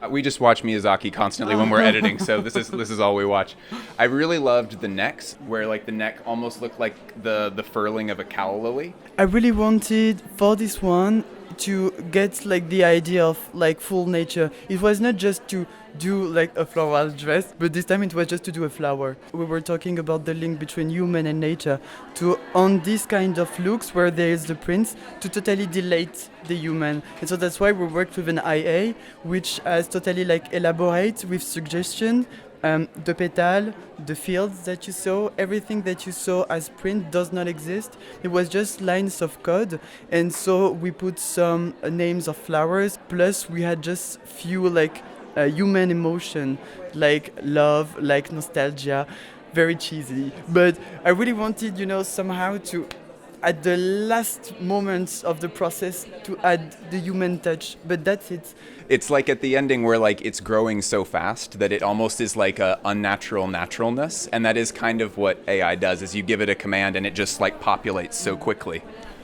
We just watch Miyazaki constantly when we're editing, so this is all we watch. I really loved the necks, where like the neck almost looked like the furling of a calla lily.
I really wanted for this one to get like the idea of like full nature. It was not just to do like a floral dress, but this time it was just to do a flower. We were talking about the link between human and nature, to on this kind of looks where there is the prints, to totally delete the human. And so that's why we worked with an IA which has totally like elaborate with suggestion. The petal, the fields that you saw, everything that you saw as print does not exist. It was just lines of code, and so we put some names of flowers, plus we had just few like human emotion, like love, like nostalgia, very cheesy. But I really wanted, you know, somehow to, at the last moments of the process, to add the human touch, but that's it.
It's like at the ending where like it's growing so fast that it almost is like a unnatural naturalness, and that is kind of what AI does, is you give it a command and it just like populates so quickly.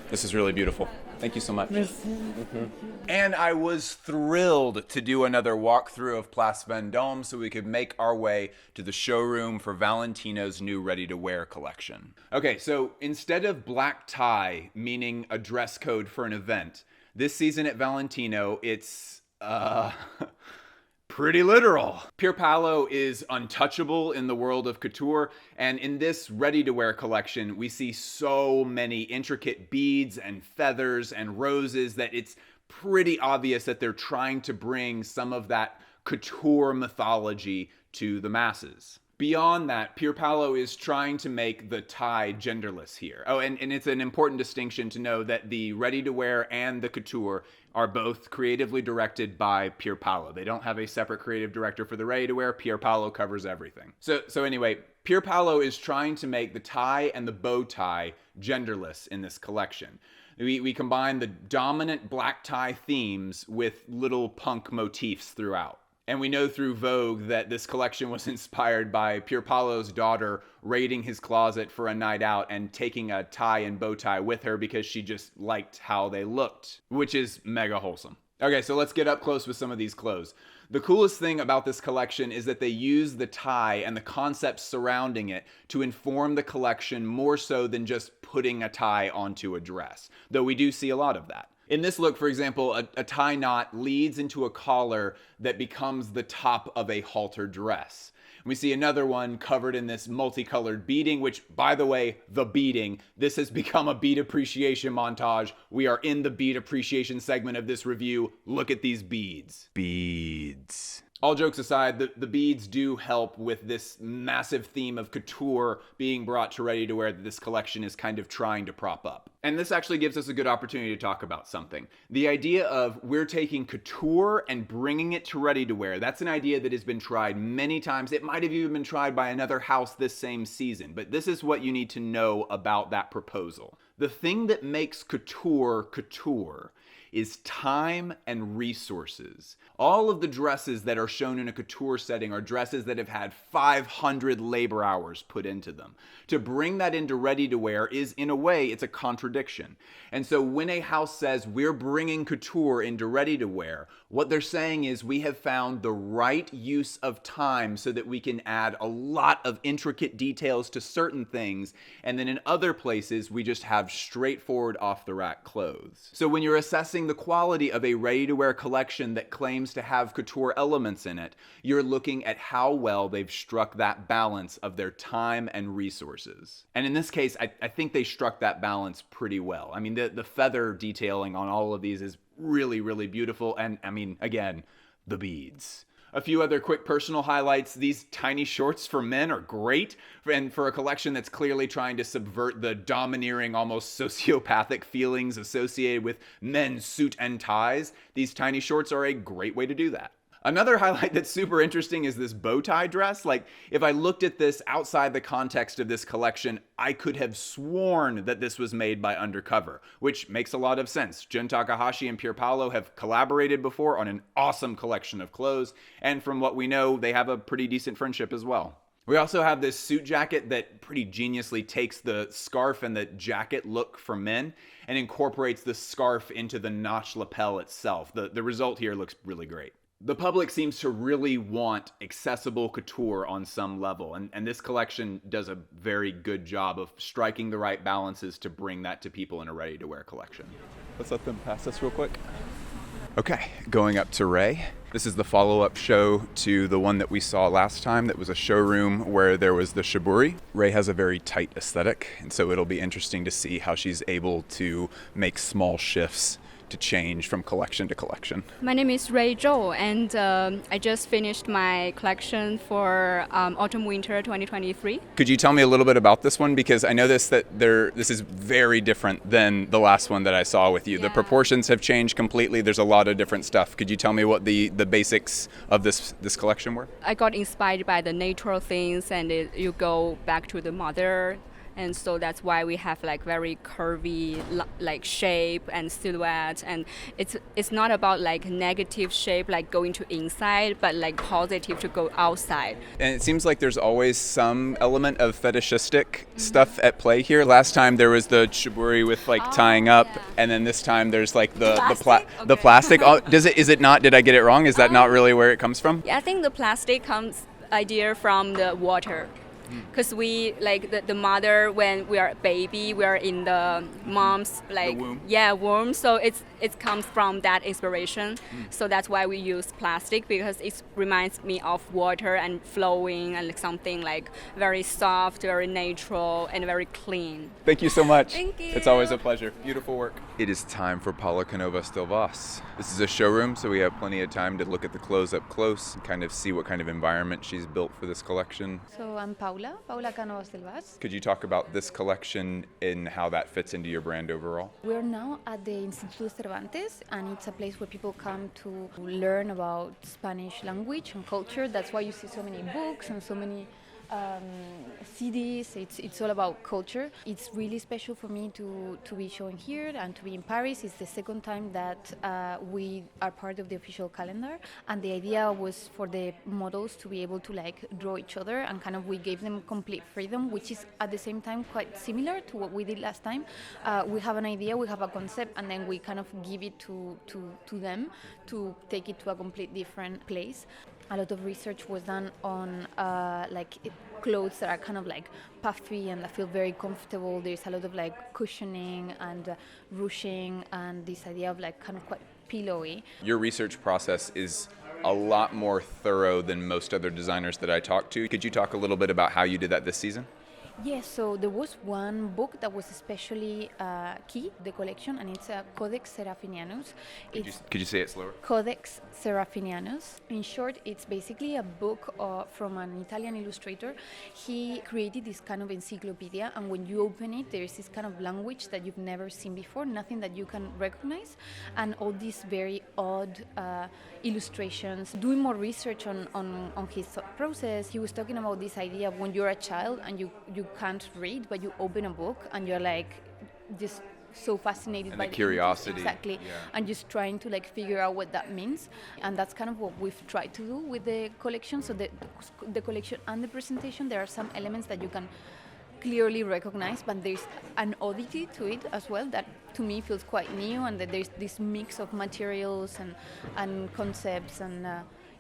This is really beautiful. Thank you so much.
Merci.
And I was thrilled to do another walkthrough of Place Vendôme so we could make our way to the showroom for Valentino's new ready-to-wear collection. Okay, so instead of black tie, meaning a dress code for an event, this season at Valentino, it's pretty literal. Pier Paolo is untouchable in the world of couture, and in this ready-to-wear collection, we see so many intricate beads and feathers and roses that it's pretty obvious that they're trying to bring some of that couture mythology to the masses. Beyond that, Pier Paolo is trying to make the tie genderless here. Oh, and it's an important distinction to know that the ready-to-wear and the couture are both creatively directed by Pier Paolo. They don't have a separate creative director for the ready-to-wear. Pier Paolo covers everything. So anyway, Pier Paolo is trying to make the tie and the bow tie genderless in this collection. We combine the dominant black tie themes with little punk motifs throughout. And we know through Vogue that this collection was inspired by Pier Paolo's daughter raiding his closet for a night out and taking a tie and bow tie with her because she just liked how they looked, which is mega wholesome. Okay, so let's get up close with some of these clothes. The coolest thing about this collection is that they use the tie and the concepts surrounding it to inform the collection more so than just putting a tie onto a dress, though we do see a lot of that. In this look, for example, a tie knot leads into a collar that becomes the top of a halter dress. We see another one covered in this multicolored beading, which, by the way, the beading, this has become a bead appreciation montage. We are in the bead appreciation segment of this review. Look at these beads. Beads. All jokes aside, the beads do help with this massive theme of couture being brought to ready-to-wear that this collection is kind of trying to prop up. And this actually gives us a good opportunity to talk about something. The idea of we're taking couture and bringing it to ready-to-wear, that's an idea that has been tried many times. It might have even been tried by another house this same season, but this is what you need to know about that proposal. The thing that makes couture couture is time and resources. All of the dresses that are shown in a couture setting are dresses that have had 500 labor hours put into them. To bring that into ready-to-wear is, in a way, it's a contradiction. And so when a house says we're bringing couture into ready-to-wear, what they're saying is we have found the right use of time so that we can add a lot of intricate details to certain things, and then in other places we just have straightforward off-the-rack clothes. So when you're assessing the quality of a ready-to-wear collection that claims to have couture elements in it, you're looking at how well they've struck that balance of their time and resources. And in this case, I think they struck that balance pretty well. I mean, the feather detailing on all of these is really, really beautiful. And I mean, again, the beads. A few other quick personal highlights. These tiny shorts for men are great. And for a collection that's clearly trying to subvert the domineering, almost sociopathic feelings associated with men's suit and ties, these tiny shorts are a great way to do that. Another highlight that's super interesting is this bow tie dress. Like, if I looked at this outside the context of this collection, I could have sworn that this was made by Undercover, which makes a lot of sense. Jun Takahashi and Pier Paolo have collaborated before on an awesome collection of clothes, and from what we know, they have a pretty decent friendship as well. We also have this suit jacket that pretty geniusly takes the scarf and the jacket look for men and incorporates the scarf into the notch lapel itself. The result here looks really great. The public seems to really want accessible couture on some level, and this collection does a very good job of striking the right balances to bring that to people in a ready-to-wear collection.
Let's let them pass us real quick. Okay, going up to Ray. This is the follow-up show to the one that we saw last time that was a showroom where there was the shibori. Ray has a very tight aesthetic, and so it'll be interesting to see how she's able to make small shifts to change from collection to collection.
My name is Ray Zhou, and I just finished my collection for Autumn-Winter 2023.
Could you tell me a little bit about this one? Because I know this is very different than the last one that I saw with you. Yeah. The proportions have changed completely. There's a lot of different stuff. Could you tell me what the basics of this collection were?
I got inspired by the natural things, and you go back to the mother. And so that's why we have like very curvy like shape and silhouette, and it's not about like negative shape like going to inside, but like positive to go outside.
And it seems like there's always some element of fetishistic stuff at play here. Last time there was the shibori with like tying up, and then this time there's like the plastic. Oh, is it not? Did I get it wrong? Is that not really where it comes from?
Yeah, I think the plastic comes idea from the water. Because we like the mother, when we are a baby, we are in the mom's like the womb. Yeah, womb. So it comes from that inspiration. So that's why we use plastic, because it reminds me of water and flowing and like something like very soft, very natural, and very clean.
Thank you so much.
Thank you.
It's always a pleasure. Beautiful work. It is time for Paula Canova Stilvas. This is a showroom, so we have plenty of time to look at the clothes up close and kind of see what kind of environment she's built for this collection.
So I'm Paula Canova Stilvas.
Could you talk about this collection and how that fits into your brand overall?
We're now at the Instituto Cervantes, and it's a place where people come to learn about Spanish language and culture. That's why you see so many books and so many CDs. It's all about culture. It's really special for me to be showing here and to be in Paris. It's the second time that we are part of the official calendar, and the idea was for the models to be able to like draw each other, and kind of we gave them complete freedom, which is at the same time quite similar to what we did last time. We have an idea, we have a concept, and then we kind of give it to them to take it to a complete different place. A lot of research was done on clothes that are kind of like puffy and that feel very comfortable. There's a lot of like cushioning and ruching and this idea of like kind of quite pillowy.
Your research process is a lot more thorough than most other designers that I talk to. Could you talk a little bit about how you did that this season?
Yes, so there was one book that was especially key, the collection, and it's Codex Seraphinianus.
Could you say it slower?
Codex Seraphinianus. In short, it's basically a book from an Italian illustrator. He created this kind of encyclopedia, and when you open it, there's this kind of language that you've never seen before, nothing that you can recognize, and all these very odd illustrations. Doing more research on his thought process, he was talking about this idea of when you're a child and you can't read, but you open a book and you're like just so fascinated by
the curiosity.
Exactly.
Yeah.
And just trying to like figure out what that means. And that's kind of what we've tried to do with the collection. So the collection and the presentation, there are some elements that you can clearly recognize, but there's an oddity to it as well that to me feels quite new, and that there's this mix of materials and concepts and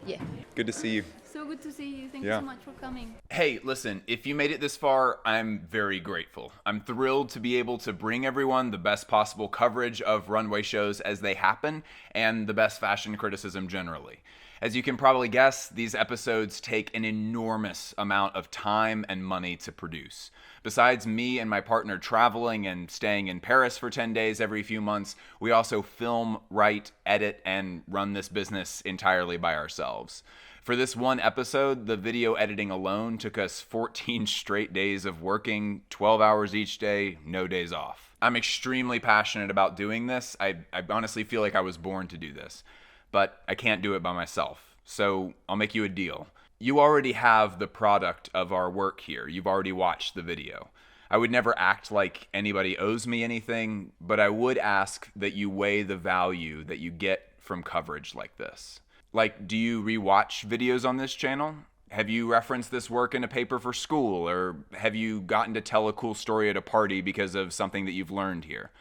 yeah.
Good to see you.
So good to see you. Thank you so much for coming.
Hey, listen, if you made it this far, I'm very grateful. I'm thrilled to be able to bring everyone the best possible coverage of runway shows as they happen, and the best fashion criticism generally. As you can probably guess, these episodes take an enormous amount of time and money to produce. Besides me and my partner traveling and staying in Paris for 10 days every few months, we also film, write, edit, and run this business entirely by ourselves. For this one episode, the video editing alone took us 14 straight days of working, 12 hours each day, no days off. I'm extremely passionate about doing this. I honestly feel like I was born to do this. But I can't do it by myself. So I'll make you a deal. You already have the product of our work here. You've already watched the video. I would never act like anybody owes me anything, but I would ask that you weigh the value that you get from coverage like this. Like, do you rewatch videos on this channel? Have you referenced this work in a paper for school? Or have you gotten to tell a cool story at a party because of something that you've learned here?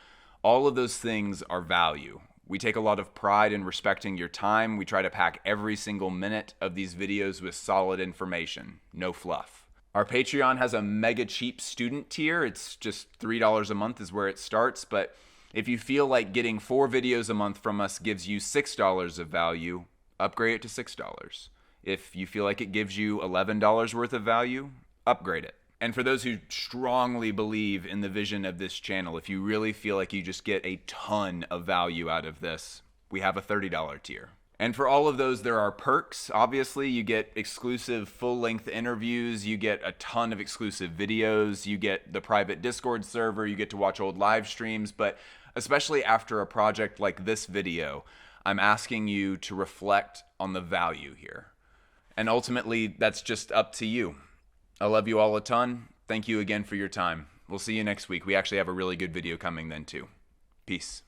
All of those things are value. We take a lot of pride in respecting your time. We try to pack every single minute of these videos with solid information, no fluff. Our Patreon has a mega cheap student tier. It's just $3 a month is where it starts, but if you feel like getting 4 videos a month from us gives you $6 of value, upgrade it to $6. If you feel like it gives you $11 worth of value, upgrade it. And for those who strongly believe in the vision of this channel, if you really feel like you just get a ton of value out of this, we have a $30 tier. And for all of those, there are perks. Obviously, you get exclusive full-length interviews, you get a ton of exclusive videos, you get the private Discord server, you get to watch old live streams, but especially after a project like this video, I'm asking you to reflect on the value here. And ultimately, that's just up to you. I love you all a ton. Thank you again for your time. We'll see you next week. We actually have a really good video coming then too. Peace.